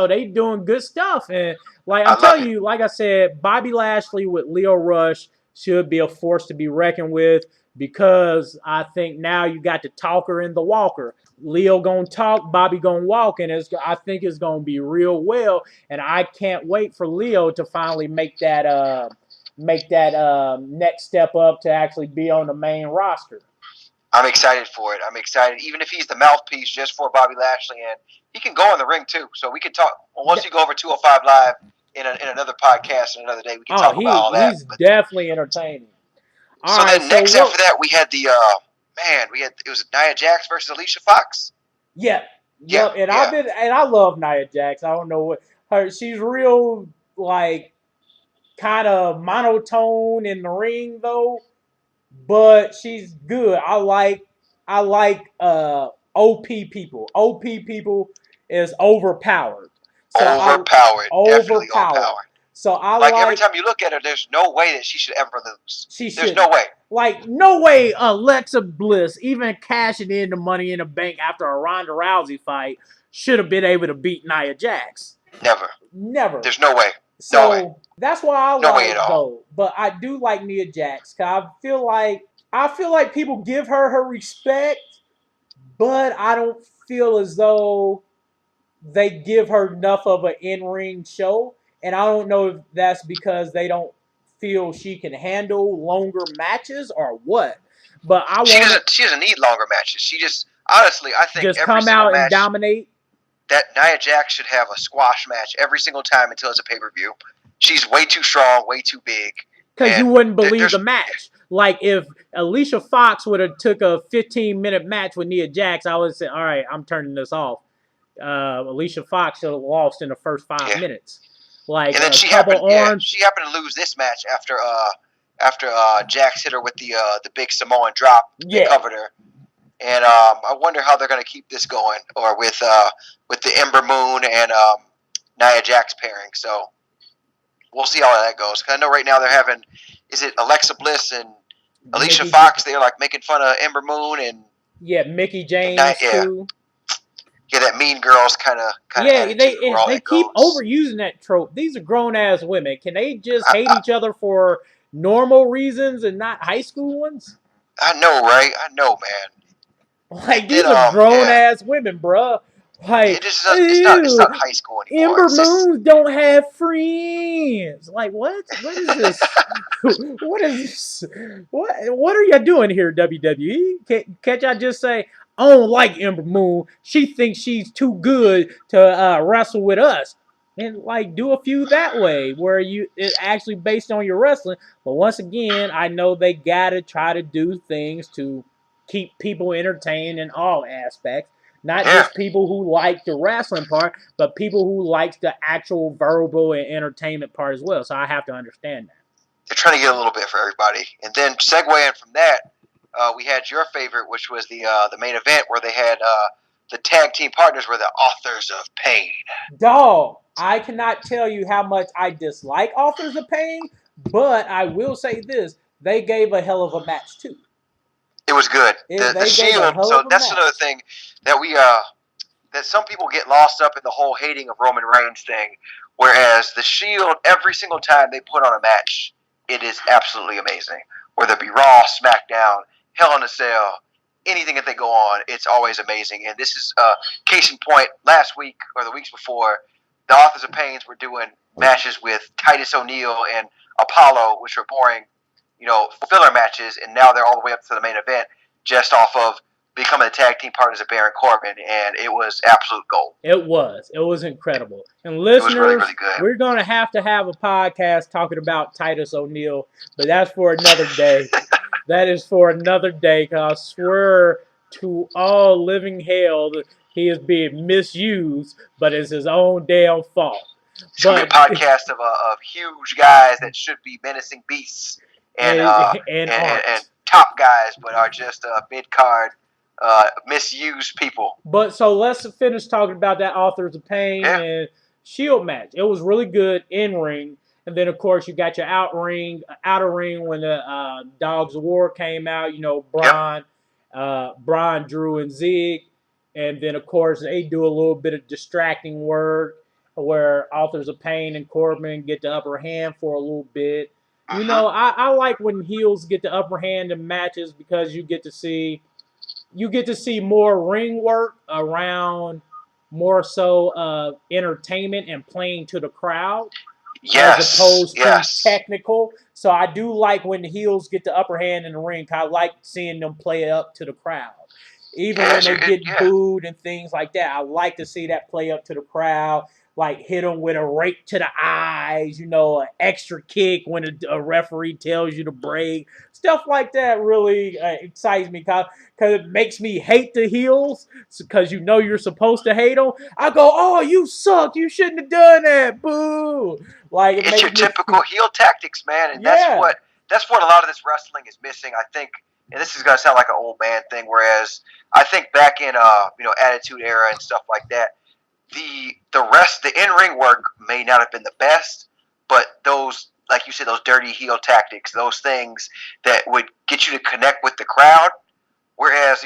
A: they doing good stuff. And like I'm telling you, like I said, Bobby Lashley with Lio Rush should be a force to be reckoned with, because I think now you got the talker and the walker. Leo gonna talk, Bobby gonna walk, and I think it's gonna be real well. And I can't wait for Leo to finally make that next step up to actually be on the main roster.
B: I'm excited for it. I'm excited, even if he's the mouthpiece just for Bobby Lashley, and he can go in the ring too. So we can talk once you go over 205 Live in another podcast and another day. We can talk about all that. He's
A: definitely entertaining.
B: Next after that, we had it was Nia Jax versus Alicia Fox.
A: Yeah. And I love Nia Jax. I don't know she's real, like, kind of monotone in the ring though, but she's good. I like OP people. OP people is overpowered.
B: Definitely overpowered.
A: So I
B: like every time you look at her, there's no way that she should ever lose. There's no way.
A: Like, no way Alexa Bliss, even cashing in the Money in the Bank after a Ronda Rousey fight, should have been able to beat Nia Jax. Never.
B: There's no way.
A: So that's why I like it though. But I do like Nia Jax, because I feel like people give her respect, but I don't feel as though they give her enough of an in-ring show. And I don't know if that's because they don't feel she can handle longer matches or what. But she
B: doesn't need longer matches. She just, honestly, I think
A: just come out and dominate.
B: That Nia Jax should have a squash match every single time until it's a pay-per-view. She's way too strong, way too big.
A: Because you wouldn't believe the match. Like, if Alicia Fox would have took a 15-minute match with Nia Jax, I would say, all right, I'm turning this off. Alicia Fox should have lost in the first 5 minutes. Like,
B: and then she happened to lose this match after Jax hit her with the big Samoan drop. They covered her. And I wonder how they're going to keep this going, or with the Ember Moon and Nia Jax pairing. So we'll see how that goes. Cause I know right now they're having, is it Alexa Bliss and Alicia Fox? They're like making fun of Ember Moon and
A: Mickey James too.
B: Yeah, that Mean Girls kind of.
A: Yeah, they keep overusing that trope. These are grown ass women. Can they just hate each other for normal reasons and not high school ones?
B: I know, right? I know, man.
A: Like, these are grown ass women, bruh, Like,
B: it's not high school anymore.
A: Ember Moons don't have friends. Like, what? What is this? What is this? What are y'all doing here, WWE? Can't y'all just say, I don't like Ember Moon. She thinks she's too good to wrestle with us. And, like, do a few that way where it's actually based on your wrestling. But once again, I know they got to try to do things to keep people entertained in all aspects. Not just people who like the wrestling part, but people who like the actual verbal and entertainment part as well. So I have to understand that.
B: They're trying to get a little bit for everybody. And then segueing from that, we had your favorite, which was the main event where they had the tag team partners were the Authors of Pain.
A: Dog, I cannot tell you how much I dislike Authors of Pain, but I will say this. They gave a hell of a match, too.
B: It was good. The Shield. So that's another thing that that some people get lost up in the whole hating of Roman Reigns thing. Whereas the Shield, every single time they put on a match, it is absolutely amazing. Whether it be Raw, SmackDown, Hell in a Cell, anything that they go on, it's always amazing. And this is case in point. Last week or the weeks before, the Authors of Pains were doing matches with Titus O'Neil and Apollo, which were boring, filler matches, and now they're all the way up to the main event just off of becoming the tag team partners of Baron Corbin, and it was absolute gold.
A: It was incredible. And listeners,
B: it was really, really good.
A: We're going to have a podcast talking about Titus O'Neil, but that's for another day. That is for another day, because I swear to all living hell that he is being misused, but it's his own damn fault.
B: It's going to be a podcast of huge guys that should be menacing beasts. And top guys, but are just mid-card, misused people.
A: But so let's finish talking about that Authors of Pain and Shield match. It was really good in ring, and then of course you got your outer ring when the Dogs of War came out. Braun, Drew, and Zig, and then of course they do a little bit of distracting work where Authors of Pain and Corbin get the upper hand for a little bit. I like when heels get the upper hand in matches because you get to see more ring work around more so entertainment and playing to the crowd as opposed to technical. So I do like when the heels get the upper hand in the ring. I like seeing them play it up to the crowd. Even when they get booed and things like that, I like to see that play up to the crowd. Like hit them with a rake to the eyes, an extra kick when a referee tells you to break. Stuff like that really excites me because it makes me hate the heels because you're supposed to hate them. I go, oh, you suck. You shouldn't have done that. Boo. Like
B: it's your typical heel tactics, man. And that's what a lot of this wrestling is missing, I think. And this is going to sound like an old man thing, whereas I think back in Attitude Era and stuff like that, the in-ring work may not have been the best, but those, like you said, those dirty heel tactics, those things that would get you to connect with the crowd. Whereas,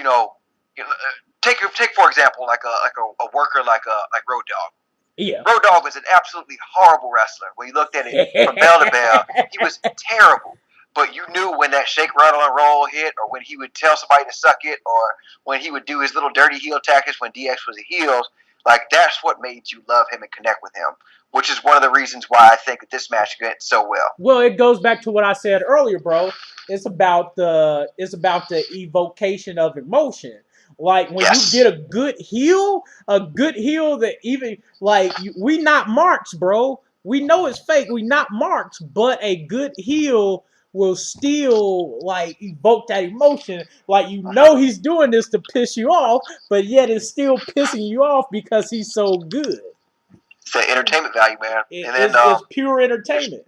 B: take for example, like a worker like Road Dogg.
A: Yeah.
B: Road Dogg was an absolutely horrible wrestler. When you looked at it from bell to bell, he was terrible. But you knew when that shake, rattle, and roll hit, or when he would tell somebody to suck it, or when he would do his little dirty heel tactics when DX was a heel. Like, that's what made you love him and connect with him, which is one of the reasons why I think that this match went so well.
A: Well, it goes back to what I said earlier, bro. It's about the evocation of emotion. Like, when you get a good heel that even, like, we not marks, bro. We know it's fake. We not marks, but a good heel will still, like, evoke that emotion. Like, he's doing this to piss you off, but yet it's still pissing you off because he's so good.
B: It's the entertainment value, man.
A: It's pure entertainment.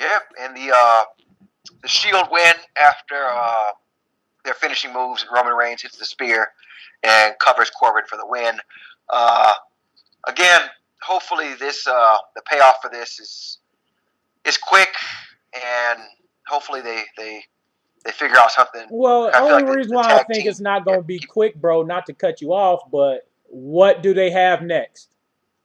B: Yeah, and the Shield win after their finishing moves. Roman Reigns hits the spear and covers Corbin for the win. Again, hopefully the payoff for this is quick, and hopefully they figure out something.
A: Well, the only reason why I think it's not going to be quick, bro, not to cut you off, but what do they have next?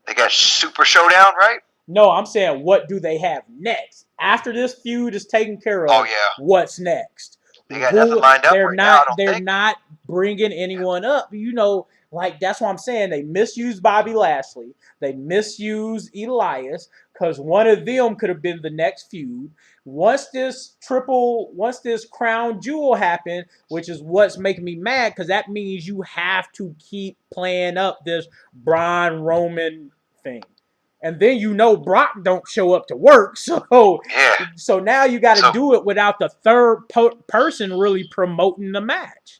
B: They got Super Showdown, right?
A: No, I'm saying what do they have next? After this feud is taken care of, what's next?
B: They got nothing lined up
A: They're not bringing anyone up. Like, that's what I'm saying. They misused Bobby Lashley. They misused Elias because one of them could have been the next feud. Once this crown jewel happened, which is what's making me mad, because that means you have to keep playing up this Braun Roman thing. And then Brock don't show up to work, so now you got to do it without the third person really promoting the match.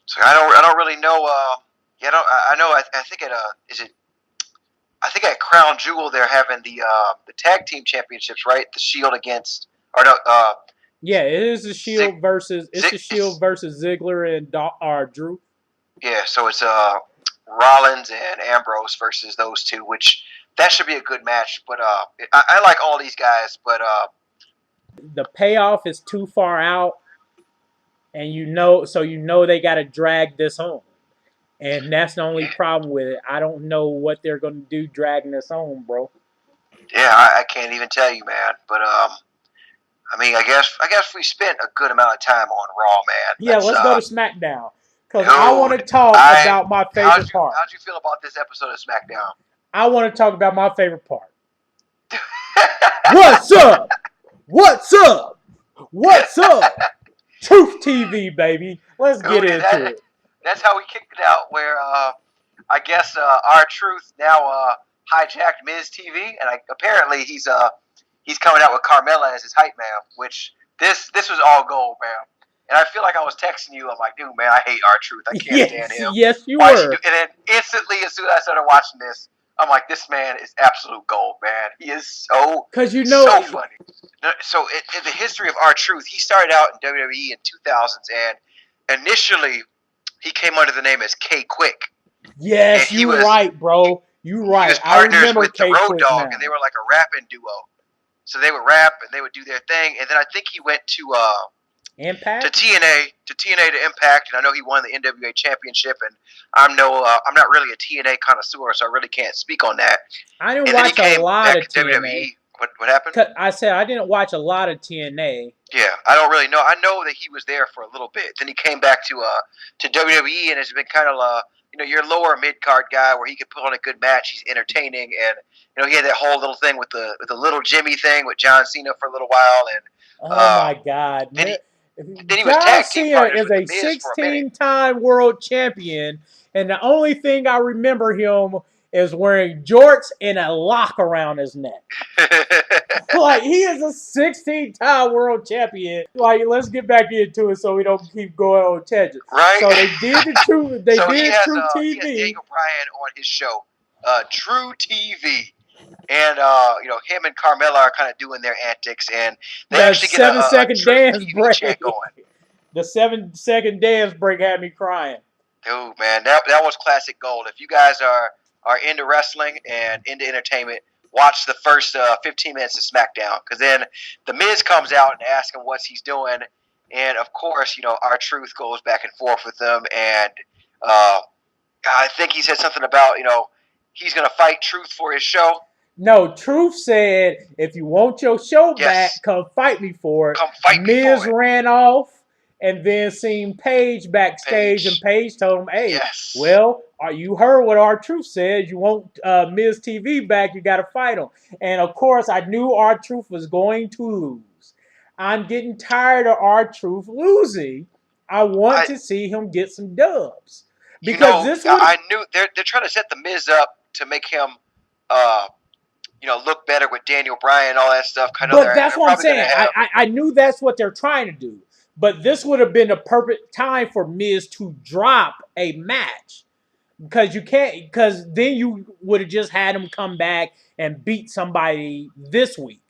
B: So I don't really know. I know. I think I think at Crown Jewel they're having the tag team championships, right? The Shield against
A: yeah, it is the Shield versus Ziggler and Drew.
B: Yeah, so it's Rollins and Ambrose versus those two, which that should be a good match. But I like all these guys, but
A: the payoff is too far out, and they got to drag this on, and that's the only problem with it. I don't know what they're going to do dragging this on, bro.
B: Yeah, I can't even tell you, man. But I mean, I guess we spent a good amount of time on Raw, man.
A: Yeah, let's go to SmackDown. Because I want to talk about my favorite part.
B: How'd you feel about this episode of SmackDown?
A: I want to talk about my favorite part. What's up? What's up? What's up? Truth TV, baby. Let's get into it.
B: That's how we kicked it out, where I guess R-Truth now hijacked Miz TV, and apparently he's coming out with Carmella as his hype man, which this was all gold, man. And I feel like I was texting you. I'm like, dude, man, I hate R-Truth. I can't stand him.
A: Yes, you were. And
B: then instantly, as soon as I started watching this, I'm like, this man is absolute gold, man. He is so funny. So in the history of R-Truth, he started out in WWE in 2000s, and initially he came under the name as K-Quick.
A: Yes, you're right, bro. You're right.
B: He was partners with the Road Dogg,
A: now.
B: And they were like a rapping duo. So they would rap and they would do their thing, and then I think he went to
A: Impact?
B: to TNA to Impact, and I know he won the NWA Championship, and I'm not really a TNA connoisseur, so I really can't speak on that.
A: I didn't watch a lot of TNA.
B: WWE. What happened?
A: I said I didn't watch a lot of TNA.
B: Yeah, I don't really know. I know that he was there for a little bit. Then he came back to WWE, and it's been kind of your lower mid card guy where he could put on a good match. He's entertaining, and he had that whole little thing with the little Jimmy thing with John Cena for a little while, and
A: oh my God.
B: Then he was tag team partners
A: with
B: The Miz for a minute.
A: 16-time world champion, and the only thing I remember him is wearing jorts and a lock around his neck. Like, he is a 16-time world champion. Like, let's get back into it so we don't keep going on tangents.
B: Right.
A: So they did the True.
B: He has
A: TV.
B: Daniel Bryan on his show, True TV. And him and Carmella are kind of doing their antics, and they actually get a
A: 7-second dance break
B: going.
A: The 7-second dance break had me crying.
B: Dude, man, that was classic gold. If you guys are into wrestling and into entertainment, watch the first 15 minutes of SmackDown, because then the Miz comes out and asks him what he's doing, and of course, R-Truth goes back and forth with them, and I think he said something about he's going to fight Truth for his show.
A: No, Truth said, if you want your show back, come fight me for it. Miz ran off and then seen Paige backstage, and Paige told him, hey, well, you heard what R-Truth said. You want Miz TV back, you got to fight him. And, of course, I knew R-Truth was going to lose. I'm getting tired of R-Truth losing. I want to see him get some dubs. Because
B: I knew they're trying to set the Miz up to make him look better with Daniel Bryan and all that stuff.
A: But that's what I'm saying. I knew that's what they're trying to do. But this would have been a perfect time for Miz to drop a match. Because then you would have just had him come back and beat somebody this week.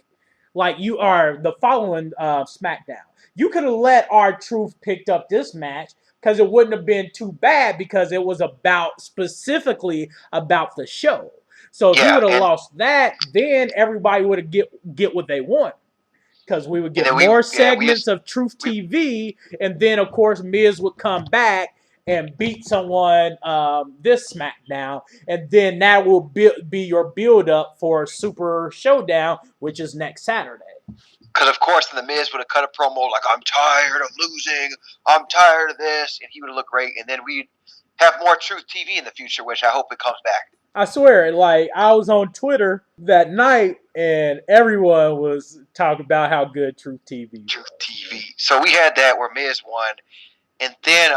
A: Like you are the following SmackDown. You could have let R-Truth picked up this match because it wouldn't have been too bad because it was specifically about the show. So if you would have lost that, then everybody would have get what they want. Because we would get more segments of Truth TV, and then, of course, Miz would come back and beat someone this SmackDown, and then that will be your build-up for Super Showdown, which is next Saturday.
B: Because, of course, the Miz would have cut a promo like, I'm tired of losing, I'm tired of this, and he would have looked great, and then have more Truth TV in the future, which I hope it comes back.
A: I swear, like, I was on Twitter that night, and everyone was talking about how good Truth TV was.
B: Truth TV. So we had that where Miz won, and then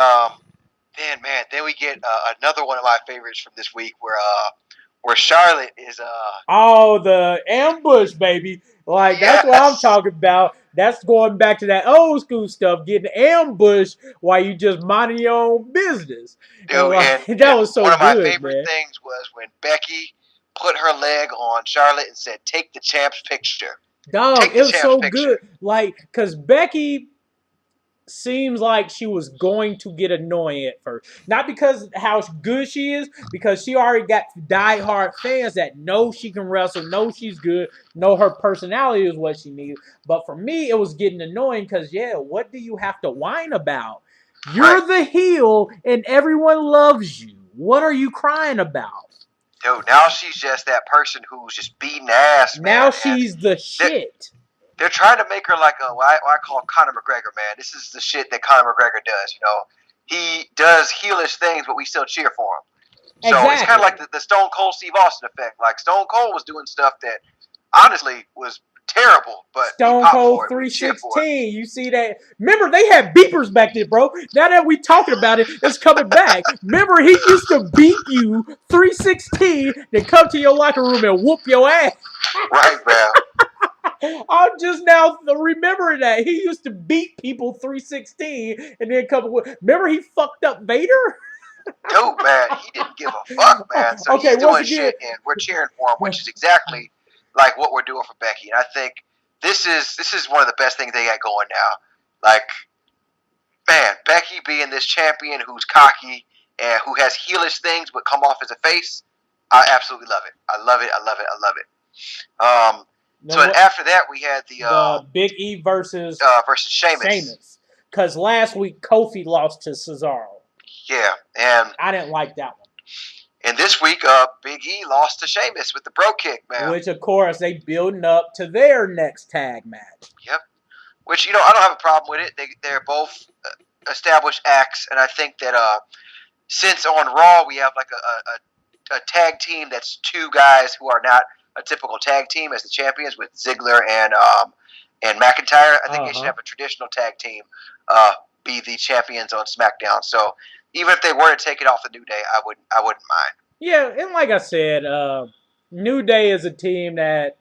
B: then we get another one of my favorites from this week where Charlotte is
A: Oh, the ambush, baby. Like, that's what I'm talking about. That's going back to that old school stuff, getting ambushed while you just minding your own business.
B: Dude,
A: and that was so good,
B: one of my favorite things was when Becky put her leg on Charlotte and said, "Take the champ's picture."
A: Dog, it was so good. Like, because Becky seems like she was going to get annoying at first. Not because how good she is, because she already got diehard fans that know she can wrestle, know she's good, know her personality is what she needs. But for me, it was getting annoying because, what do you have to whine about? You're the heel and everyone loves you. What are you crying about?
B: Dude, now she's just that person who's just beating ass, man.
A: Now she's the shit.
B: They're trying to make her like what I call Conor McGregor, man. This is the shit that Conor McGregor does, you know. He does heelish things, but we still cheer for him. So it's kind of like the Stone Cold Steve Austin effect. Like, Stone Cold was doing stuff that honestly was terrible, but
A: Stone Cold 316. You see that? Remember, they had beepers back then, bro. Now that we talking about it, it's coming back. Remember, he used to beat you 316, then come to your locker room and whoop your ass.
B: Right, man.
A: I'm just now remembering that. He used to beat people 316 and then come with. Remember, he fucked up Vader?
B: Dude, man, he didn't give a fuck, man. So he's doing shit, and we're cheering for him, which is exactly like what we're doing for Becky. And I think this is one of the best things they got going now. Like, man, Becky being this champion who's cocky and who has heelish things but come off as a face, I absolutely love it. I love it. I love it. I love it. So after that, we had the
A: Big E versus
B: Sheamus.
A: Because last week Kofi lost to Cesaro.
B: Yeah, and
A: I didn't like that one.
B: And this week, Big E lost to Sheamus with the bro kick, man.
A: Which, of course, they building up to their next tag match.
B: Yep. Which, I don't have a problem with it. They're both established acts, and I think that since on Raw we have like a tag team that's two guys who are not a typical tag team as the champions with Ziggler and McIntyre. I think they should have a traditional tag team be the champions on SmackDown. So even if they were to take it off the New Day, I wouldn't mind.
A: Yeah, and like I said, New Day is a team that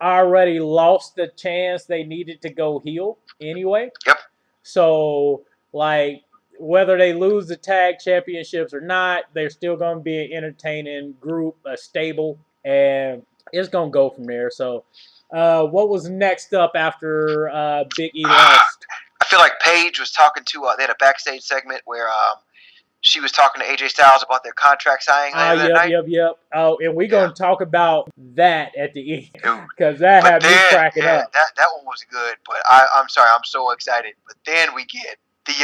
A: already lost the chance they needed to go heel anyway.
B: Yep.
A: So, like, whether they lose the tag championships or not, they're still going to be an entertaining group, a stable, and it's going to go from there. So, what was next up after Big E lost?
B: I feel like Paige was talking to, they had a backstage segment where she was talking to AJ Styles about their contract signing that night.
A: Yep. Oh, and we're going to talk about that at the end because that had me cracking up.
B: That one was good, but I'm sorry, I'm so excited. But then we get the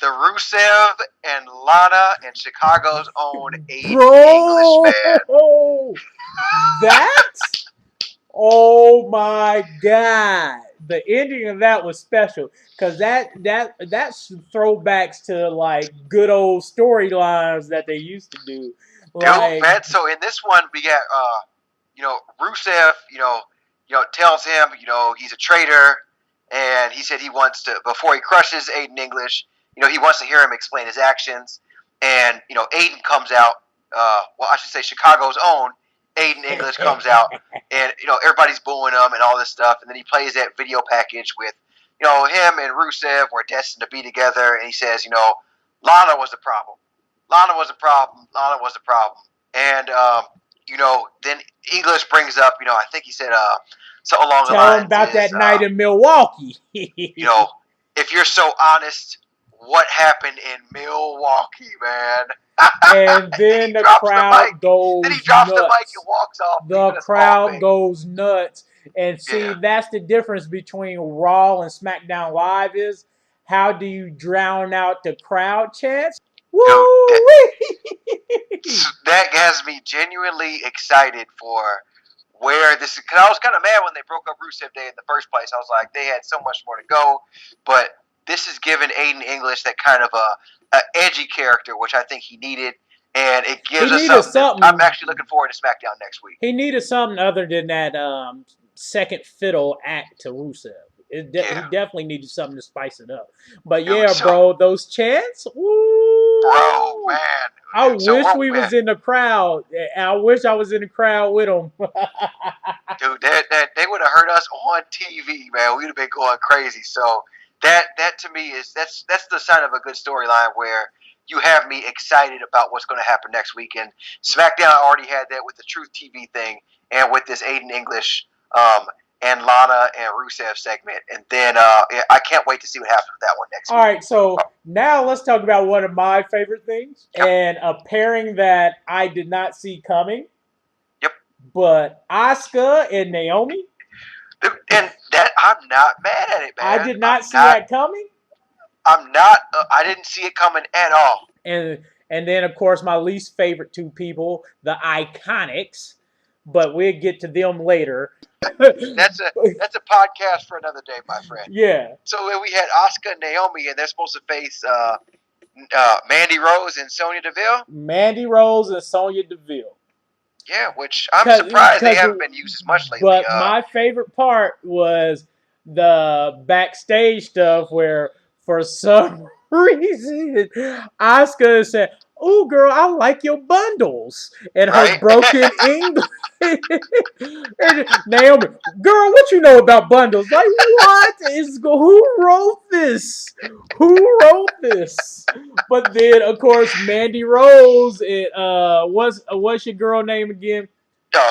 B: Rusev and Lana and Chicago's own English man.
A: That's oh my God. The ending of that was special because that's throwbacks to like good old storylines that they used to do. Like,
B: dude, man, so in this one we got Rusev, tells him, he's a traitor, and he said he wants to, before he crushes Aiden English, he wants to hear him explain his actions. And Aiden comes out, I should say Chicago's own Aiden English comes out, and everybody's booing him and all this stuff, and then he plays that video package with him and Rusev were destined to be together, and he says Lana was the problem, and then English brings up I think he said something along the lines.
A: Tell him about that night in Milwaukee.
B: If you're so honest, what happened in Milwaukee, man?
A: And then the crowd goes nuts. Then he drops the mic and walks off. The crowd goes nuts. And see, that's the difference between Raw and SmackDown Live is how do you drown out the crowd chants? Woo!
B: That has me genuinely excited for where this is. Because I was kind of mad when they broke up Rusev Day in the first place. I was like, they had so much more to go. But this is giving Aiden English that kind of a edgy character, which I think he needed, and it gives us something. I'm actually looking forward to SmackDown next week.
A: He needed something other than that second fiddle act to Rusev. He definitely needed something to spice it up. But bro, those chants, woo!
B: Bro, man.
A: I wish we was in the crowd. I wish I was in the crowd with them.
B: Dude, they would have heard us on TV, man. We'd have been going crazy. So that to me that's the sign of a good storyline where you have me excited about what's going to happen next week. And SmackDown already had that with the Truth TV thing and with this Aiden English and Lana and Rusev segment. And then I can't wait to see what happens with that one next week.
A: All right, so now let's talk about one of my favorite things and a pairing that I did not see coming.
B: Yep.
A: But Asuka and Naomi.
B: And that I'm not mad at it, man.
A: I did not see that coming.
B: I'm not. I didn't see it coming at all.
A: And then, of course, my least favorite two people, the Iconics. But we'll get to them later.
B: That's a podcast for another day, my friend.
A: Yeah.
B: So we had Asuka and Naomi, and they're supposed to face Mandy Rose and Sonya Deville.
A: Mandy Rose and Sonya Deville.
B: Yeah, which I'm surprised they haven't been used as much lately.
A: But my favorite part was the backstage stuff where, for some reason, Asuka said, "Oh, girl, I like your bundles." And her broken English. And Naomi, "Girl, what you know about bundles?" Like, who wrote this? Who wrote this? But then, of course, Mandy Rose, what's your girl name again?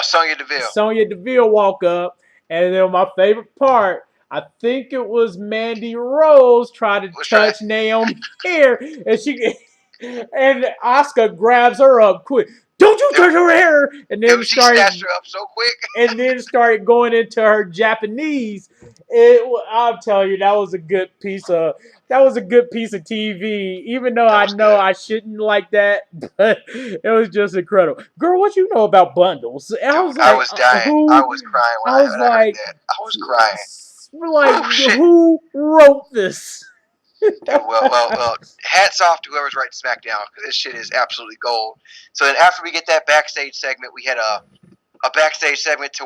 B: Sonya Deville.
A: Sonya Deville walk up, and then my favorite part, I think it was Mandy Rose tried to touch Naomi's hair, and Asuka grabs her up quick. "Don't you touch her hair!" And then
B: she snatched her up so quick.
A: And then started going into her Japanese. I'll tell you, that was a good piece of TV. Even though I know I shouldn't like that, but it was just incredible. "Girl, what you know about bundles?" And I was
B: dying. I was crying when I heard that. I was crying.
A: Like, who wrote this?
B: Well, hats off to whoever's writing SmackDown, because this shit is absolutely gold. So then after we get that backstage segment, we had a backstage segment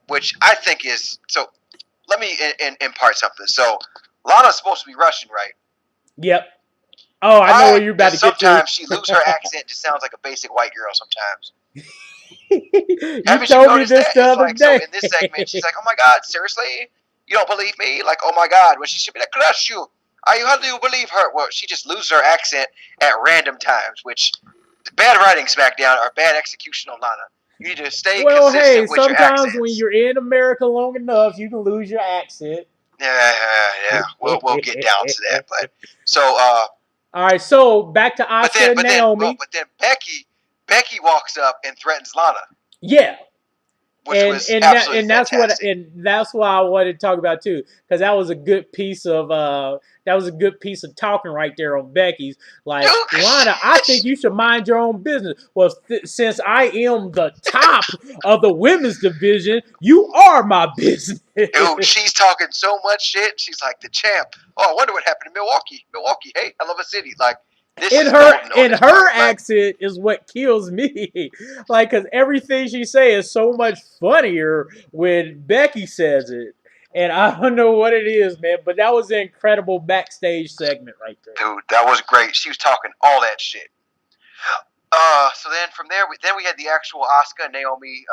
B: which I think is, so let me impart something. So Lana's supposed to be Russian, right?
A: Yep. Oh, I know where you're about to get to.
B: Sometimes she loses her accent, just sounds like a basic white girl sometimes.
A: You told me this the other day.
B: So in this segment, she's like, "Oh my God, seriously? You don't believe me?" Like, "Oh my God," when she should be like, "Crush you. How do you believe her?" Well, she just loses her accent at random times, which bad writing, SmackDown, or bad execution on Lana. You need to stay consistent with your accents.
A: Sometimes when you're in America long enough, you can lose your accent.
B: Yeah. We'll get down to that. But so,
A: all right. So back to Asuka and Naomi.
B: But then Becky walks up and threatens Lana.
A: Yeah.
B: That's fantastic.
A: That's why I wanted to talk about too, because that was a good piece of talking right there on Becky's. Like, "Lana, I think you should mind your own business. Well, since I am the top of the women's division, you are my business."
B: Dude, she's talking so much shit. She's like, "The champ. Oh, I wonder what happened in Milwaukee. Hey, I love a city." Like, her accent is what kills me. Like, because everything she says is so much funnier when Becky says it. And I don't know what it is, man, but that was an incredible backstage segment right there. Dude, that was great. She was talking all that shit. So then from there, we had the actual Asuka and Naomi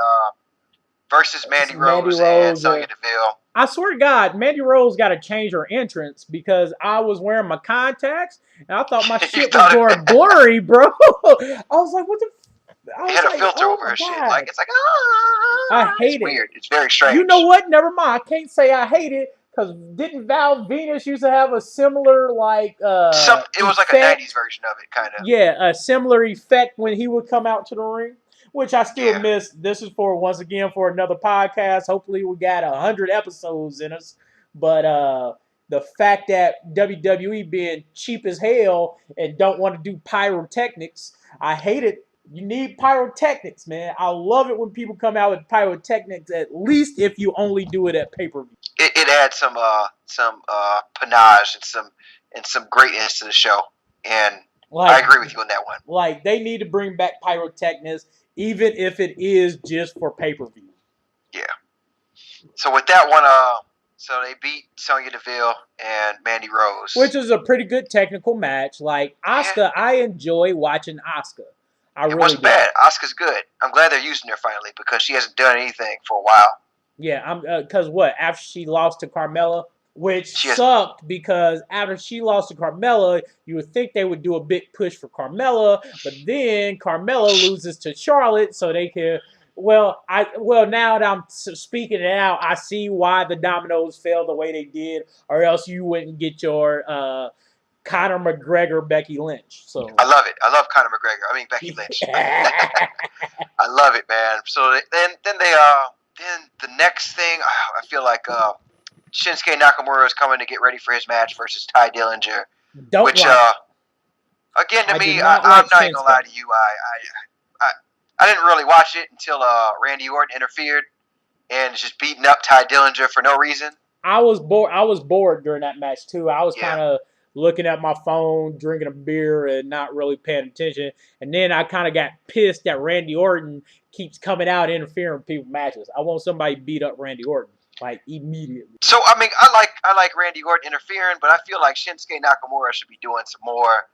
B: versus Mandy Rose and Sonya Deville.
A: I swear to God, Mandy Rose got to change her entrance because I was wearing my contacts and I thought my shit was going blurry, bro. I was like, what the?
B: He had a filter over her shit. Like, it's like,
A: I hate it.
B: Weird. It's very strange.
A: You know what? Never mind. I can't say I hate it because didn't Val Venus used to have a similar, like,
B: it was like a 90s version of it, kind of.
A: Yeah, a similar effect when he would come out to the ring, which I still miss. This is once again for another podcast. Hopefully we got 100 episodes in us. But the fact that WWE being cheap as hell and don't want to do pyrotechnics, I hate it. You need pyrotechnics, man. I love it when people come out with pyrotechnics, at least if you only do it at pay-per-view.
B: It adds some panache and some and some greatness to the show. And I agree with you on that one.
A: Like, they need to bring back pyrotechnics, even if it is just for pay-per-view.
B: Yeah. So with that one, so they beat Sonya Deville and Mandy Rose,
A: which is a pretty good technical match. Like, Asuka, I enjoy watching Asuka.
B: It wasn't bad. Asuka's good. I'm glad they're using her finally because she hasn't done anything for a while.
A: Yeah, because after she lost to Carmella, which sucked because after she lost to Carmella, you would think they would do a big push for Carmella, but then Carmella loses to Charlotte, so they can. Now that I'm speaking it out, I see why the dominoes fell the way they did, or else you wouldn't get your Conor McGregor, Becky Lynch. So
B: I love it. I love Conor McGregor. I mean Becky Lynch. I love it, man. So then the next thing, I feel like Shinsuke Nakamura is coming to get ready for his match versus Ty Dillinger. Again, to me, I'm not even gonna lie to you. I didn't really watch it until Randy Orton interfered and just beating up Ty Dillinger for no reason.
A: I was bored during that match too. I was kind of looking at my phone, drinking a beer, and not really paying attention. And then I kind of got pissed that Randy Orton keeps coming out interfering in people's matches. I want somebody to beat up Randy Orton, like, immediately.
B: So, I mean, I like Randy Orton interfering, but I feel like Shinsuke Nakamura should be doing some more.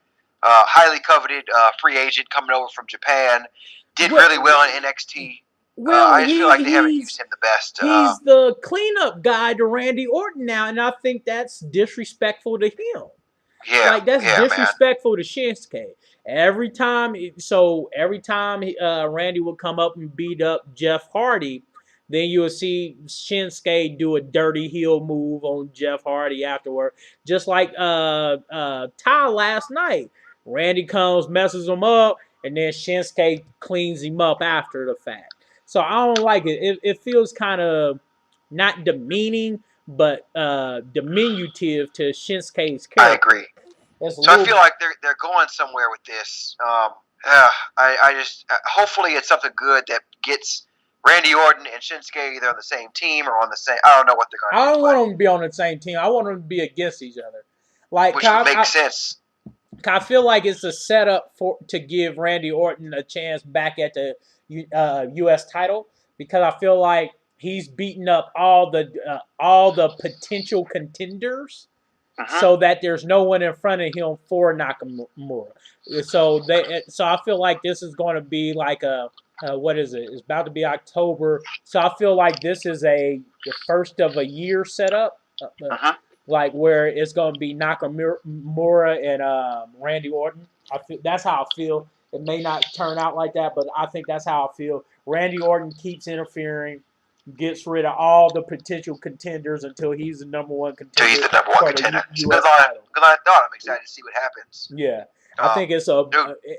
B: Highly coveted free agent coming over from Japan. Did really well in NXT. I just feel like they haven't used him the best.
A: He's the cleanup guy to Randy Orton now, and I think that's disrespectful to him.
B: Yeah,
A: like, that's disrespectful to Shinsuke. Every time Randy would come up and beat up Jeff Hardy, then you will see Shinsuke do a dirty heel move on Jeff Hardy afterward. Just like Ty last night. Randy comes, messes him up, and then Shinsuke cleans him up after the fact. So I don't like it. It feels kind of not demeaning, but diminutive to Shinsuke's character.
B: I agree. So I feel like they're going somewhere with this. I just hopefully it's something good that gets Randy Orton and Shinsuke either on the same team or on the same. I don't know what they're going to do.
A: I don't want them to be on the same team. I want them to be against each other.
B: Which would make sense.
A: I feel like it's a setup to give Randy Orton a chance back at the U.S. title, because I feel like he's beating up all the potential contenders, so that there's no one in front of him for Nakamura. So I feel like this is going to be like what is it? It's about to be October. So I feel like this is the first of a year setup. Like, where it's going to be Nakamura and Randy Orton. That's how I feel. It may not turn out like that, but I think that's how I feel. Randy Orton keeps interfering, gets rid of all the potential contenders until he's the number one contender.
B: Until he's the number one contender. Because I thought, I'm excited to see what happens.
A: Yeah. I think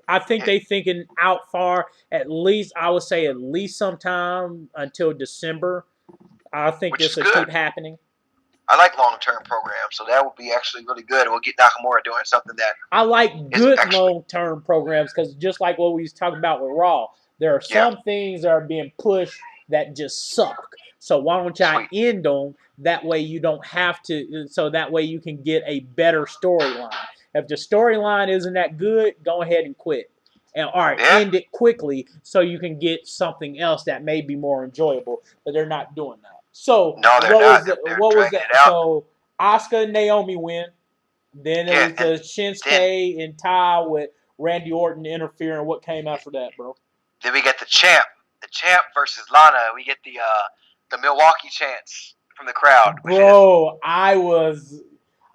A: I think they thinking out far. At least, I would say at least sometime until December. I think this will keep happening.
B: I like long-term programs, so that would be actually really good. We'll get Nakamura doing something that
A: I like good long-term programs, because just like what we was talking about with Raw, there are some things that are being pushed that just suck. So why don't y'all end them? That way you don't have to. So that way you can get a better storyline. If the storyline isn't that good, go ahead and quit. And end it quickly so you can get something else that may be more enjoyable. But they're not doing that. So what was that? So Asuka and Naomi win. Then it was the Shinsuke and Ty with Randy Orton interfering. What came after that, bro?
B: Then we get the champ versus Lana. We get the Milwaukee chants from the crowd.
A: Bro, I was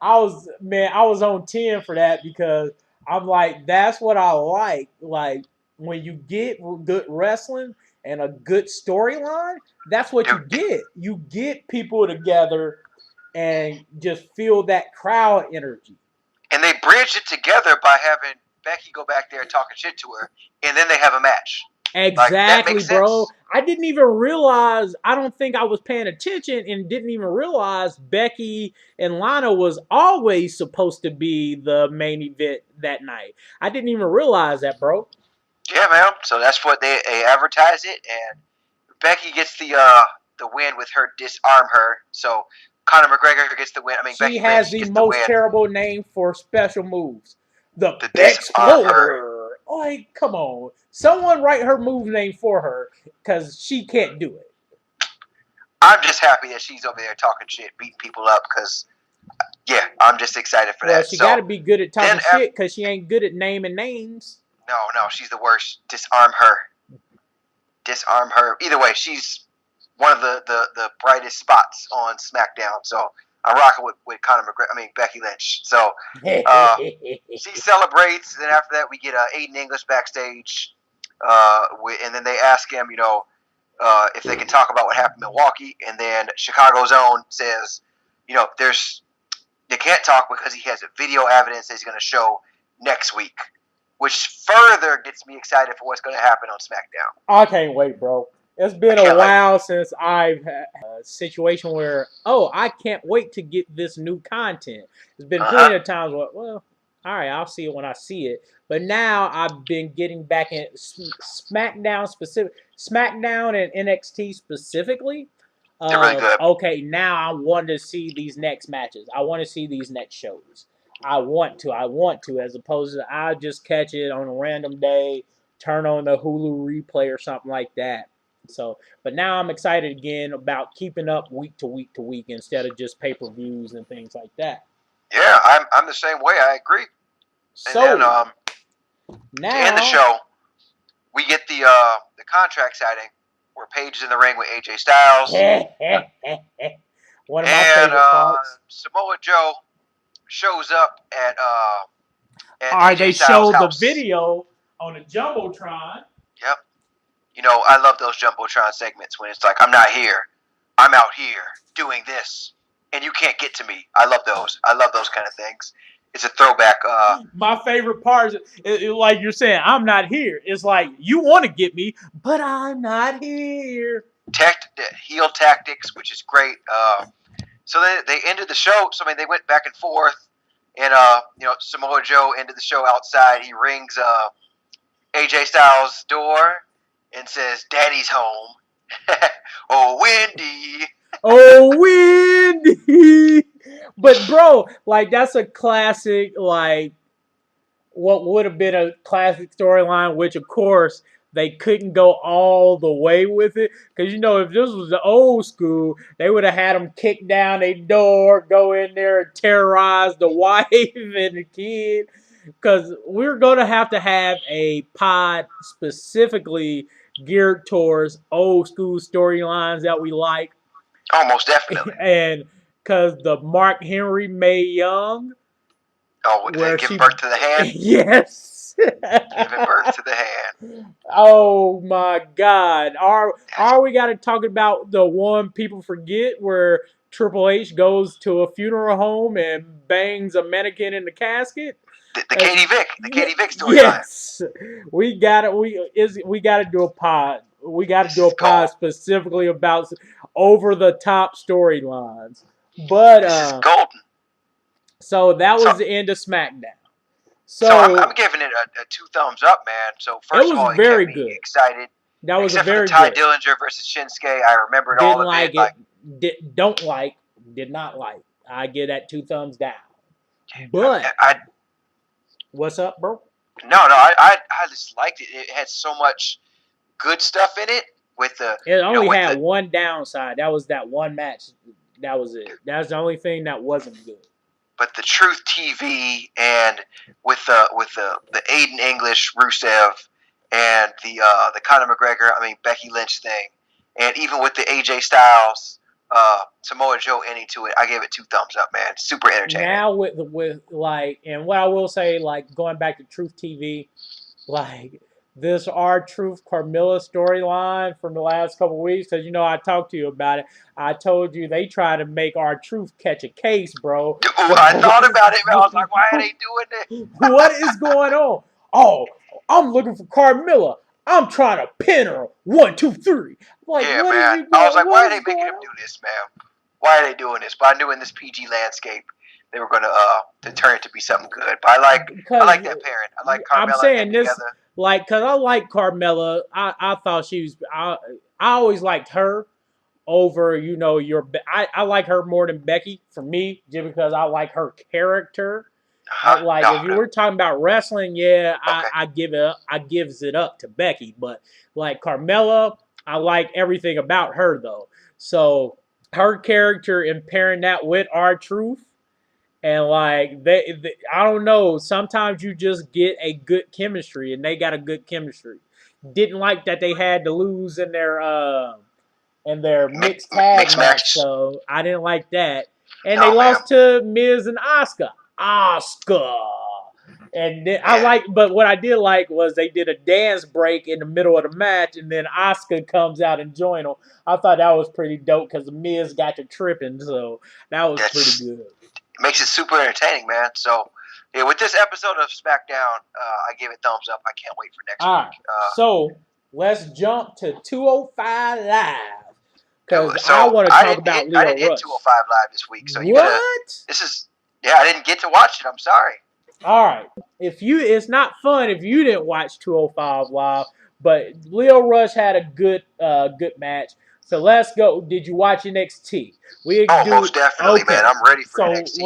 A: on 10 for that, because I'm like, that's what I like. Like, when you get good wrestling and a good storyline, that's what you get. You get people together and just feel that crowd energy.
B: And they bridged it together by having Becky go back there and talking shit to her, and then they have a match.
A: Exactly, bro. I didn't even realize, I don't think I was paying attention and didn't even realize Becky and Lana was always supposed to be the main event that night. I didn't even realize that, bro.
B: Yeah, man. So that's what they advertise it, and Becky gets the win with her disarm her. So Conor McGregor gets the win. I mean,
A: She
B: Becky
A: has
B: Lynch
A: the
B: gets the
A: most
B: win.
A: terrible name for special moves. The
B: Disarm her.
A: Exploder. Like, come on. Someone write her move name for her because she can't do it.
B: I'm just happy that she's over there talking shit, beating people up because, yeah, I'm just excited for that.
A: Well, she got to be good at talking shit because she ain't good at naming names.
B: No, she's the worst. Disarm her. Disarm her. Either way, she's one of the brightest spots on SmackDown. So I'm rocking with Becky Lynch. So she celebrates, and after that we get Aiden English backstage, and then they ask him, if they can talk about what happened in Milwaukee, and then Chicago's own says, they can't talk because he has video evidence that he's going to show next week, which further gets me excited for what's going to happen on SmackDown.
A: I can't wait, bro. It's been a while since I've had a situation where, I can't wait to get this new content. There's been plenty of times where, well, all right, I'll see it when I see it. But now I've been getting back in SmackDown and NXT specifically.
B: They're really good.
A: Okay, now I want to see these next matches. I want to see these next shows. I want to, as opposed to I just catch it on a random day, turn on the Hulu replay or something like that. So, but now I'm excited again about keeping up week to week to week instead of just pay-per-views and things like that.
B: Yeah, I'm the same way. I agree.
A: So,
B: and then,
A: now
B: to end the show, we get the contract signing where Paige is in the ring with AJ Styles.
A: One of my favorite parts.
B: Samoa Joe shows up at
A: AJ they showed
B: house.
A: The video on the Jumbotron.
B: Yep. I love those Jumbotron segments when it's like, I'm not here. I'm out here doing this. And you can't get to me. I love those. I love those kind of things. It's a throwback.
A: My favorite part is like you're saying, I'm not here. It's like, you want to get me, but I'm not here.
B: Heel tactics, which is great. So they ended the show. So, they went back and forth. And, Samoa Joe ended the show outside. He rings AJ Styles' door and says, Daddy's home. Oh, Wendy.
A: Oh, Wendy. But, bro, that's a classic, what would have been a classic storyline, which, of course, they couldn't go all the way with it. Because, if this was the old school, they would have had them kick down a door, go in there and terrorize the wife and the kid. Because we're going to have a pod specifically geared towards old school storylines that we like.
B: Oh, most definitely.
A: And because the Mark Henry Mae Young.
B: Oh, giving birth to the hand?
A: Yes.
B: Giving birth to the hand.
A: Oh, my God. Are we got to talk about the one people forget where Triple H goes to a funeral home and bangs a mannequin in the casket?
B: The Katie Vick storyline.
A: Yes. We got to do a pod. We got to do a pod specifically about over-the-top storylines. But
B: this is golden.
A: So that was the end of SmackDown. So
B: I'm giving it a 2 thumbs up, man. So first of all, it
A: very
B: kept
A: good.
B: Me excited.
A: That was
B: Except
A: a very
B: for the Ty
A: good.
B: Dillinger versus Shinsuke, I remembered all of it.
A: Did not like. I give that 2 thumbs down. But what's up, bro?
B: No, I just liked it. It had so much good stuff in it.
A: It only had one downside. That was that one match. That was it. That's the only thing that wasn't good.
B: But the Truth TV and with the Aiden English Rusev and the Conor McGregor, Becky Lynch thing, and even with the AJ Styles, Samoa Joe ending to it, I gave it 2 thumbs up, man. Super entertaining.
A: Now with and what I will say, going back to Truth TV, this R-Truth Carmilla storyline from the last couple of weeks, because I talked to you about it. I told you they try to make R-Truth catch a case, bro.
B: I thought about it, man. I was like, why are they doing this?
A: What is going on? Oh, I'm looking for Carmilla. I'm trying to pin her. 1, 2, 3.
B: Yeah, man. I was like, why are they making him do this, man? Why are they doing this? But I knew in this PG landscape they were going to turn it to be something good. But I like that pairing. I like Carmella.
A: I'm saying this.
B: Together.
A: Because I like Carmella. I thought she was. I always liked her. over, I like her more than Becky for me, just because I like her character. If you were talking about wrestling,
B: Okay.
A: I gives it up to Becky, but like Carmella, I like everything about her though. So her character and pairing that with R-Truth, and like I don't know, sometimes you just get a good chemistry, and they got a good chemistry. Didn't like that they had to lose in their mixed tag match, so I didn't like that. And they lost to Miz and Asuka. And then but what I did like was they did a dance break in the middle of the match, and then Asuka comes out and joined them. I thought that was pretty dope because the Miz got to tripping, so that was pretty good.
B: It makes it super entertaining, man. So, yeah, with this episode of SmackDown, I gave it thumbs up. I can't wait for next week.
A: So let's jump to 205 Live. Because I want to talk about Leo Rush.
B: I didn't hit 205 Live this week. So I didn't get to watch it. I'm sorry.
A: All right. It's not fun if you didn't watch 205 Live, but Leo Rush had a good match. So let's go. Did you watch NXT?
B: Most definitely, man. I'm ready for NXT.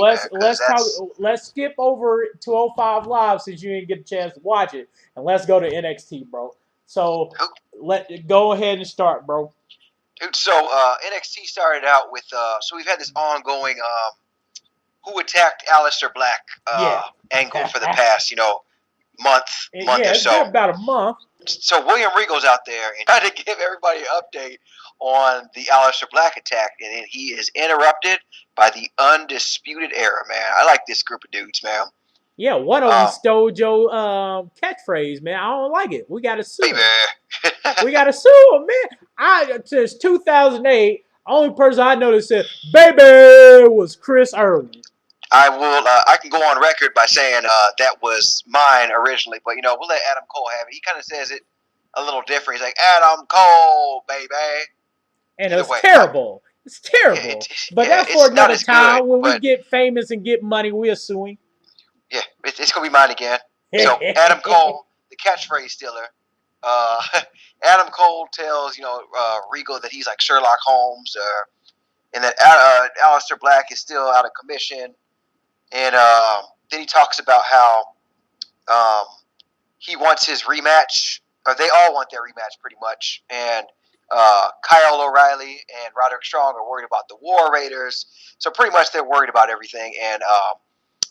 A: Let's skip over 205 Live since you didn't get a chance to watch it, and let's go to NXT, bro. So go ahead and start, bro.
B: Dude, so NXT started out with so we've had this ongoing who attacked Aleister Black angle for the past month or so.
A: About a month.
B: So William Regal's out there and trying to give everybody an update on the Aleister Black attack, and then he is interrupted by the Undisputed Era, man. I like this group of dudes, man.
A: Yeah, one of them stole your catchphrase, man. I don't like it. We got to sue him. We got to sue him, man. Since 2008, only person I know that said, baby, was Chris Irwin.
B: I can go on record by saying that was mine originally, but, we'll let Adam Cole have it. He kind of says it a little different. He's like, Adam Cole, baby.
A: And it's terrible. It's terrible. But that's for another time. When we get famous and get money, we'll sue him.
B: Yeah, it's going to be mine again. So, Adam Cole, the catchphrase stealer. Adam Cole tells, Regal that he's like Sherlock Holmes, and that Aleister Black is still out of commission. And then he talks about how he wants his rematch, or they all want their rematch pretty much. And Kyle O'Reilly and Roderick Strong are worried about the War Raiders. So pretty much they're worried about everything. And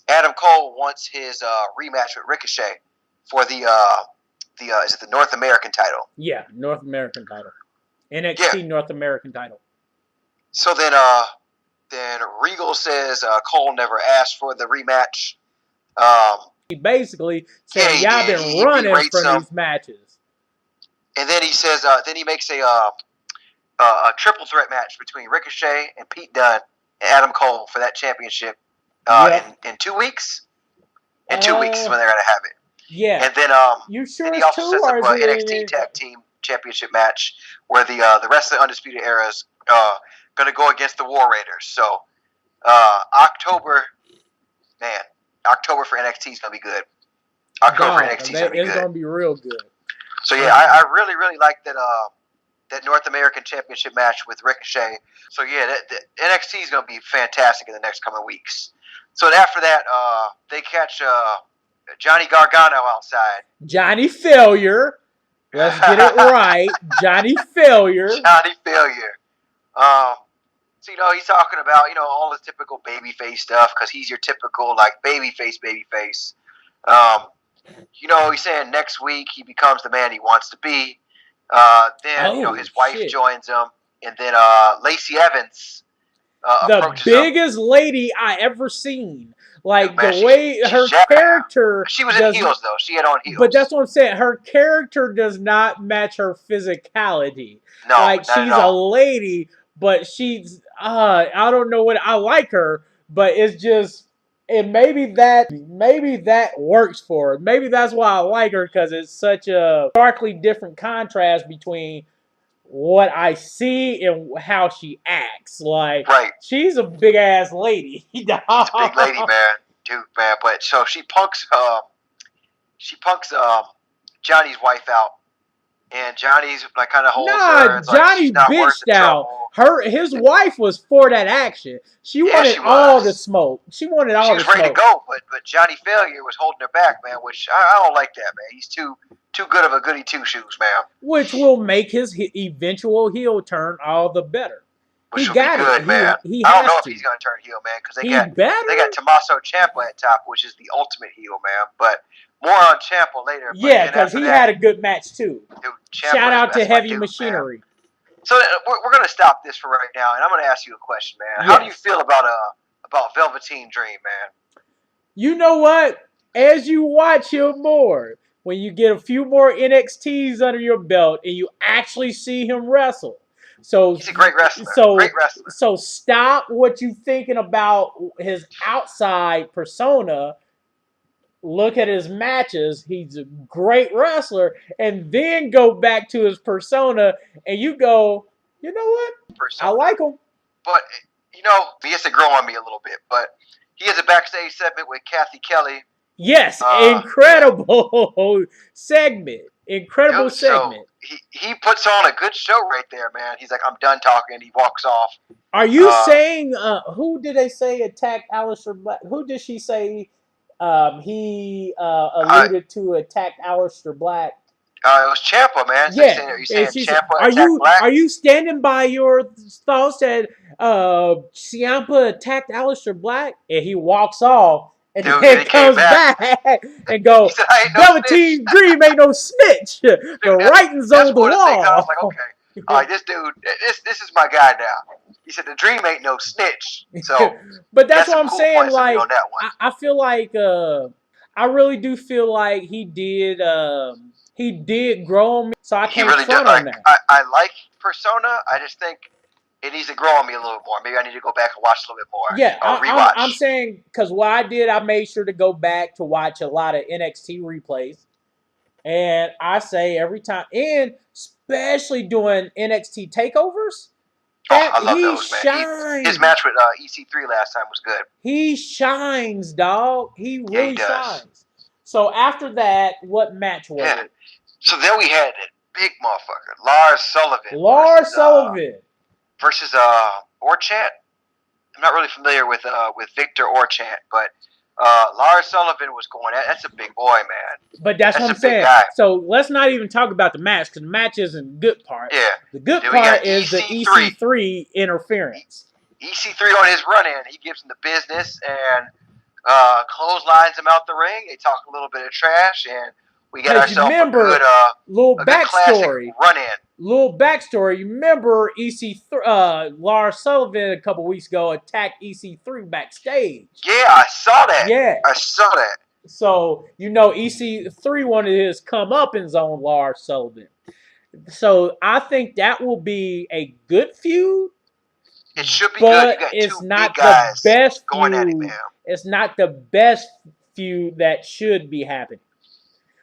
B: Adam Cole wants his rematch with Ricochet for the is it the North American title?
A: Yeah, North American title. NXT North American title.
B: So then Regal says Cole never asked for the rematch.
A: He basically said, y'all been running from these matches.
B: And then he says, then he makes a triple threat match between Ricochet and Pete Dunne and Adam Cole for that championship. In 2 weeks? In 2 weeks is when they're going to have it.
A: Yeah.
B: And then
A: you sure
B: and he also sets up an NXT Tag Team Championship match where the rest of the Undisputed Era is going to go against the War Raiders. So October for NXT is going to be good. October for NXT is going to be good.
A: It's going to be real good.
B: So yeah, I really, really like that that North American Championship match with Ricochet. So yeah, the NXT is going to be fantastic in the next coming weeks. So after that, they catch Johnny Gargano outside.
A: Johnny Failure. Let's get it right. Johnny Failure.
B: Johnny Failure. So, he's talking about, all the typical babyface stuff because he's your typical, babyface. He's saying next week he becomes the man he wants to be. Then, his wife joins him. And then Lacey Evans approaches him.
A: The biggest lady I ever seen. The way her character...
B: She was in heels, though. She had on heels.
A: But that's what I'm saying. Her character does not match her physicality.
B: No,
A: she's a lady, but she's... I don't know what... I like her, but it's just... And maybe that works for her. Maybe that's why I like her, because it's such a starkly different contrast between what I see and how she acts. She's a big ass lady.
B: She's a big lady, man. Dude, man. But so she punks Johnny's wife out, And Johnny's like kind of holds her.
A: Nah,
B: It's like
A: Johnny
B: she's not worth the
A: bitched out.
B: trouble.
A: His wife was for that action. She
B: Yeah,
A: wanted
B: she
A: all
B: was.
A: the smoke. She wanted all
B: She
A: the
B: was
A: smoke.
B: ready to go, but Johnny Failure was holding her back, man. Which I don't like that, man. He's too good of a goody two shoes, man.
A: Which will make his eventual heel turn all the better.
B: Which
A: He
B: will be
A: got
B: good,
A: it.
B: man.
A: He
B: I don't
A: has
B: know
A: to.
B: if he's gonna turn heel, man, because
A: He
B: they
A: better.
B: got Tommaso Ciampa at top, which is the ultimate heel, man. But more on Ciampa later.
A: Yeah, because he had a good match too.
B: Dude,
A: Shout out to Heavy Machinery.
B: Man. So we're gonna stop this for right now, and I'm gonna ask you a question, man. How do you feel about Velveteen Dream, man?
A: You know what? As you watch him more, when you get a few more NXTs under your belt and you actually see him wrestle. So
B: he's a great wrestler.
A: So stop what you thinking about his outside persona. Look at his matches. He's a great wrestler. And then go back to his persona and you go, you know what? I like him.
B: But, he has to grow on me a little bit. But he has a backstage segment with Kathy Kelly.
A: Yes, incredible segment. Incredible segment.
B: So he puts on a good show right there, man. He's like, I'm done talking. He walks off.
A: Are you saying, who did they say attacked Alistair Black? Who did she say he alluded to attacked Alistair Black?
B: It was Ciampa, man. So
A: yeah.
B: you're saying Ciampa attacked Black?
A: Are you standing by your thoughts that Ciampa attacked Alistair Black? And he walks off. And then comes back and goes, Velveteen Dream ain't no snitch. The writing's on the wall.
B: I was like, okay, all right, this dude, this is my guy now. He said the Dream ain't no snitch. So,
A: but that's what I'm saying. Like,
B: on that one.
A: I feel like, I really do feel like he did grow on me. So I can't front on that.
B: I like Persona. I just think it needs to grow on me a little more. Maybe I need to go back and watch a little bit more.
A: Yeah, I'm saying, because what I did, I made sure to go back to watch a lot of NXT replays. And I say every time, and especially doing NXT takeovers,
B: I love those, man.
A: Shines.
B: His match with EC3 last time was good.
A: He shines, dog. He really shines. So after that, what match was it?
B: So then we had that big motherfucker, Lars Sullivan. Versus Orchant. I'm not really familiar with Victor Orchant, but Lars Sullivan was going at. That's a big boy, man.
A: But that's what I'm saying. So let's not even talk about the match, because the match isn't the good part.
B: Yeah.
A: The good part is the EC3 interference.
B: EC3 on his run-in, he gives him the business and clotheslines him out the ring. They talk a little bit of trash, and we got ourselves a good
A: backstory
B: run-in.
A: Little backstory. You remember Lars Sullivan a couple weeks ago attacked EC3 backstage.
B: Yeah, I saw that.
A: Yeah.
B: I saw that.
A: So, EC3 wanted his comeuppance on Lars Sullivan. So, I think that will be a good feud.
B: It should be good. You got
A: it's
B: two
A: not
B: big guys
A: the best
B: going
A: feud.
B: at it, man.
A: It's not the best feud that should be happening.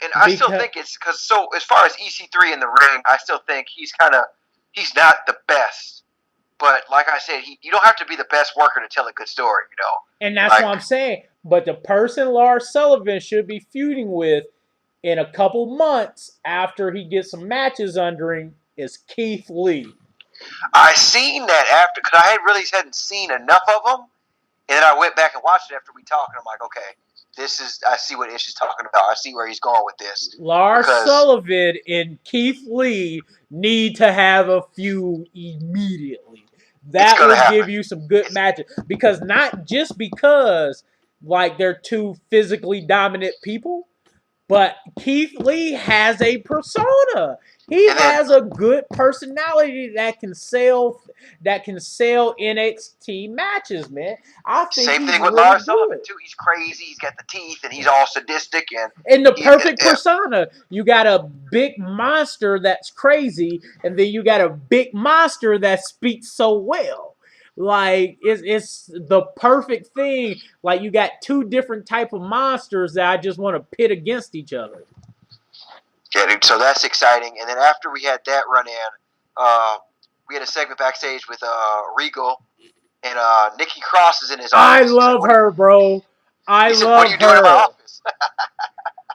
B: And I still think it's because, so as far as EC3 in the ring, I still think he's not the best. But like I said, you don't have to be the best worker to tell a good story,
A: And that's what I'm saying. But the person Lars Sullivan should be feuding with in a couple months after he gets some matches under him is Keith Lee.
B: I seen that after, because I hadn't seen enough of them. And then I went back and watched it after we talked, and I'm like, okay. I see what Ish is talking about. I see where he's going with this.
A: Lars Sullivan and Keith Lee need to have a feud immediately. That will give you some good matches. Because not just because they're two physically dominant people, but Keith Lee has a persona. He has a good personality that can sell NXT matches, man. I think
B: same thing with Lars Sullivan too. He's crazy. He's got the teeth, and he's all sadistic
A: and the perfect persona. You got a big monster that's crazy, and then you got a big monster that speaks so well. It's the perfect thing. You got two different type of monsters that I just want to pit against each other.
B: Yeah, dude, so that's exciting. And then after we had that run-in, we had a segment backstage with Regal, and Nikki Cross is in his office.
A: I love her, bro. I love her.
B: What are you doing in my office?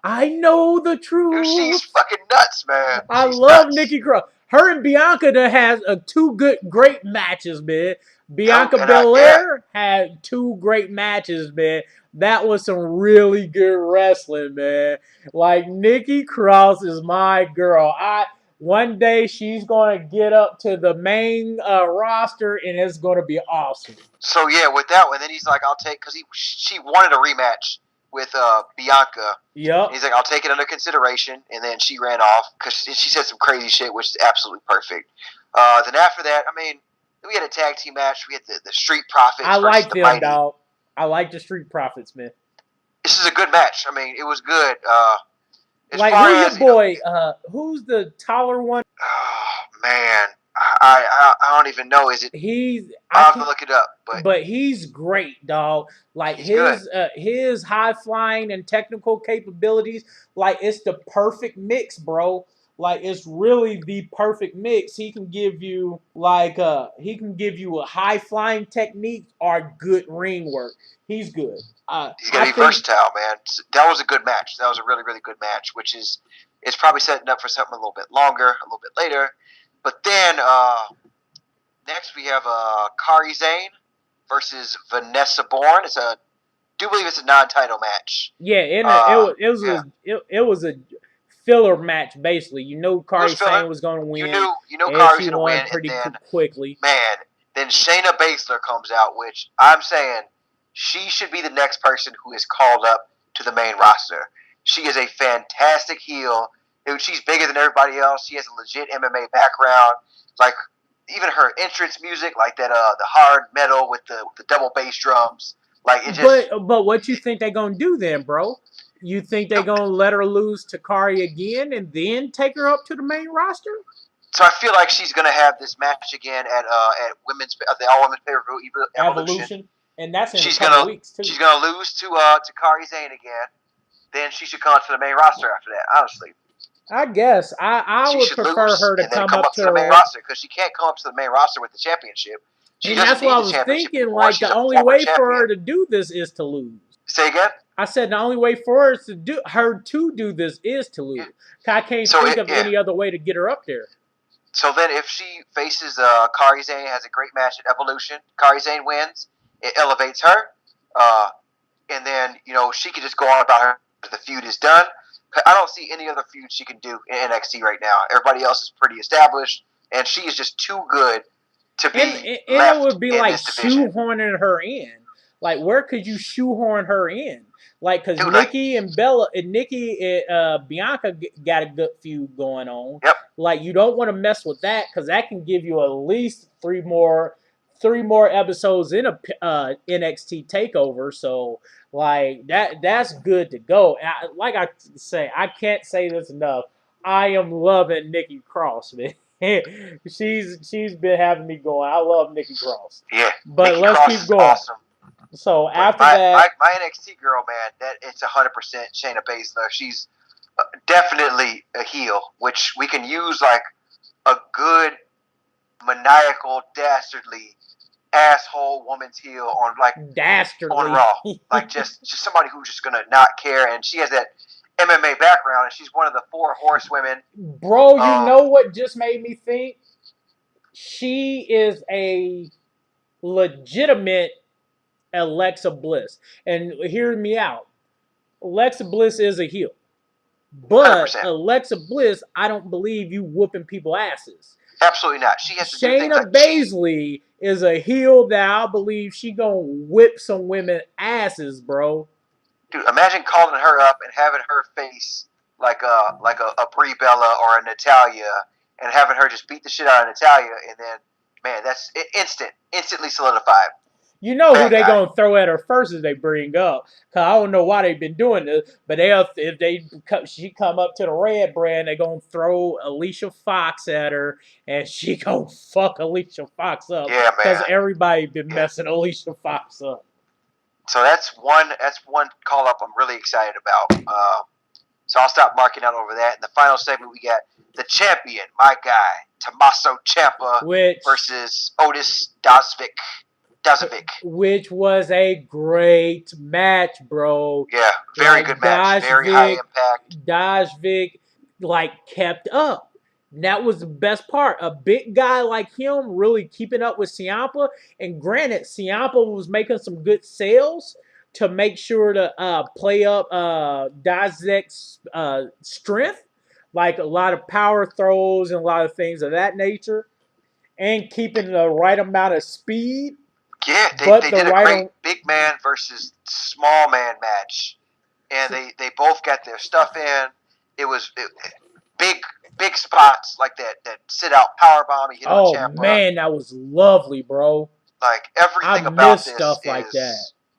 A: I know the
B: Dude,
A: truth.
B: she's fucking nuts, man.
A: I
B: She's
A: love
B: nuts.
A: Nikki Cross. Her and Bianca that has two great matches, man. Bianca Belair had two great matches, man. That was some really good wrestling, man. Like, Nikki Cross is my girl. One day she's gonna get up to the main roster, and it's gonna be awesome.
B: So yeah, with that one, then he's like, "I'll take," because she wanted a rematch with Bianca.
A: Yep.
B: He's like, "I'll take it under consideration," and then she ran off because she said some crazy shit, which is absolutely perfect. Then after that, I mean, we had a tag team match. We had the Street Profits.
A: I like
B: the
A: them,
B: Mighty.
A: dog. I like the Street Profits, man.
B: This is a good match. I mean, it was good.
A: Like, who's your boy? Who's the taller one?
B: Oh man, I don't even know. Is it? I'll have to look it up.
A: But he's great, dog. Like, his high flying and technical capabilities, like, it's the perfect mix, bro. Like, it's really the perfect mix. He can give you a high flying technique or good ring work. He's good.
B: He's got to be versatile, man. That was a good match. That was a really, really good match, which is it's probably setting up for something a little bit longer, a little bit later. But then next we have Kairi Sane versus Vanessa Bourne. I do believe it's a non-title match.
A: Yeah, it was a filler match, basically. You know Kairi Sane was going to win.
B: You know Kairi was going to win
A: pretty quickly.
B: Man, then Shayna Baszler comes out, which I'm saying she should be the next person who is called up to the main roster. She is a fantastic heel. Dude, she's bigger than everybody else. She has a legit MMA background. Like, even her entrance music, like that the hard metal with the double bass drums. Like, it just.
A: But what you think they're gonna do then, bro? You think they're gonna let her lose to Kairi again and then take her up to the main roster?
B: So I feel like she's gonna have this match again at the All Women's Pay-Per-View Evolution.
A: And that's in a couple weeks too.
B: She's gonna lose to Kairi Sane again. Then she should come up to the main roster after that. Honestly,
A: I guess I would prefer her to come up to the
B: main roster because she can't come up to the main roster with the championship.
A: And that's what I was thinking. Like, the only way for her to do this is to lose.
B: Say again?
A: I said the only way for her to do this is to lose. Yeah. I can't think of any other way to get her up there.
B: So then, if she faces Kairi Sane, has a great match at Evolution, Kairi Sane wins. It elevates her, and then she can just go on about her. The feud is done. I don't see any other feud she can do in NXT right now. Everybody else is pretty established, and she is just too good to be left
A: it would be
B: in
A: like
B: this division.
A: shoehorning her in. Like, where could you shoehorn her in? Like, because Nikki and Bianca got a good feud going on.
B: Yep.
A: Like, you don't want to mess with that because that can give you at least three more episodes in a NXT takeover. So, like, that's good to go. Like I say, I can't say this enough. I am loving Nikki Cross, man. She's been having me going. I love Nikki Cross.
B: Yeah.
A: But
B: Nikki
A: let's
B: Cross
A: keep going.
B: Awesome.
A: So after that,
B: my NXT girl, man, it's 100% Shayna Baszler. She's definitely a heel, which we can use like a good maniacal, dastardly asshole woman's heel on on Raw, like just somebody who's just gonna not care, and she has that MMA background, and she's one of the 4 horsewomen.
A: Bro, you know what just made me think? She is a legitimate Alexa Bliss, and hear me out. Alexa Bliss is a heel, but
B: 100%.
A: Alexa Bliss, I don't believe you whooping people asses.
B: Absolutely not. She has to do things
A: Shayna Baszler is a heel that I believe she gonna whip some women asses, bro.
B: Dude, imagine calling her up and having her face like a Brie Bella or a Natalya, and having her just beat the shit out of Natalya, and then man, that's instantly solidified.
A: You know who they gonna throw at her first as they bring up. Cause I don't know why they've been doing this, but if she come up to the red brand, they gonna throw Alicia Fox at her, and she gonna fuck Alicia Fox up.
B: Yeah, man.
A: Cause everybody been messing Alicia Fox up.
B: So that's one call up I'm really excited about. So I'll stop marking out over that. In the final segment, we got the champion, my guy, Tommaso Ciampa versus Otis Dozvik. Dazovic.
A: Which was a great match, bro.
B: Yeah, very good match. Very high impact.
A: Dazovic, kept up. That was the best part. A big guy like him really keeping up with Ciampa. And granted, Ciampa was making some good sales to make sure to play up Dazovic's strength. Like a lot of power throws and a lot of things of that nature. And keeping the right amount of speed.
B: Yeah, they did a great big man versus small man match. And they both got their stuff in. It was big spots like that sit out powerbomb. He hit on Ciampa.
A: Oh man, that was lovely, bro.
B: Like everything about this
A: stuff like that.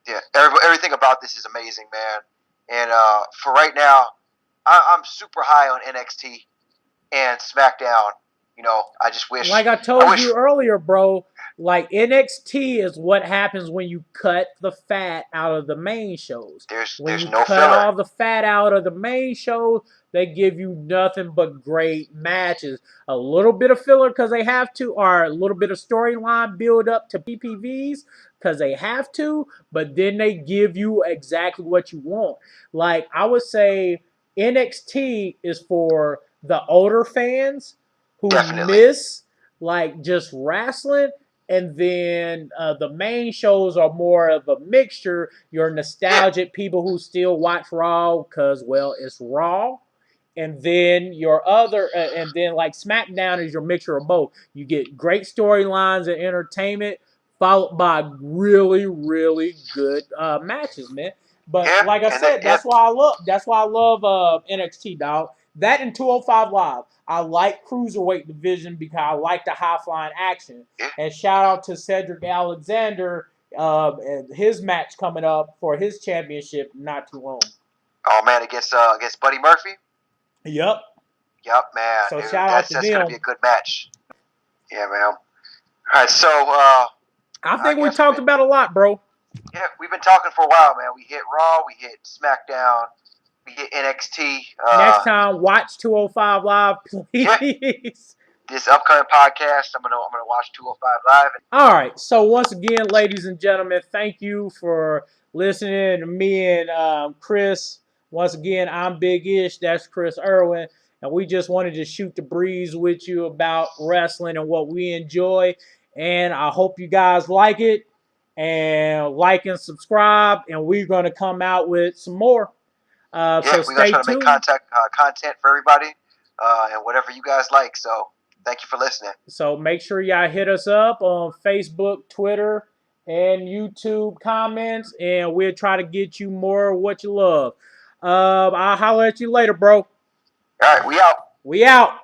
B: Yeah, everything about this is amazing, man. And for right now, I'm super high on NXT and SmackDown. You know, I just wish.
A: Like I told you earlier, bro. Like NXT is what happens when you cut the fat out of the main shows.
B: There's
A: no
B: filler.
A: Cut all the fat out of the main shows, they give you nothing but great matches. A little bit of filler because they have to, or a little bit of storyline build up to PPVs because they have to, but then they give you exactly what you want. Like I would say NXT is for the older fans who miss just wrestling. And then the main shows are more of a mixture. Your nostalgic people who still watch Raw because, well, it's Raw. And then your other, and then SmackDown is your mixture of both. You get great storylines and entertainment followed by really, really good matches, man. But like I said, that's why I love NXT, dog. That and 205 Live. I like Cruiserweight division because I like the high-flying action. And shout out to Cedric Alexander and his match coming up for his championship not too long.
B: Oh, man, against Buddy Murphy?
A: Yep,
B: man.
A: So dude, shout out to them.
B: That's going to be a good match. Yeah, man. All right, so...
A: I think we talked about a lot, bro.
B: Yeah, we've been talking for a while, man. We hit Raw, we hit SmackDown, we hit NXT.
A: Next time, watch 205 Live, please.
B: Yeah. This upcoming podcast, I'm gonna watch 205 Live.
A: All right. So once again, ladies and gentlemen, thank you for listening to me and Chris. Once again, I'm Big Ish. That's Chris Irwin. And we just wanted to shoot the breeze with you about wrestling and what we enjoy. And I hope you guys like it. And like and subscribe. And we're going to come out with some more. So stay tuned.
B: We're going to try to make content for everybody. And whatever you guys like. So thank you for listening.
A: So make sure y'all hit us up on Facebook, Twitter, and YouTube comments. And we'll try to get you more of what you love. I'll holler at you later, bro.
B: All right, we out.
A: We out.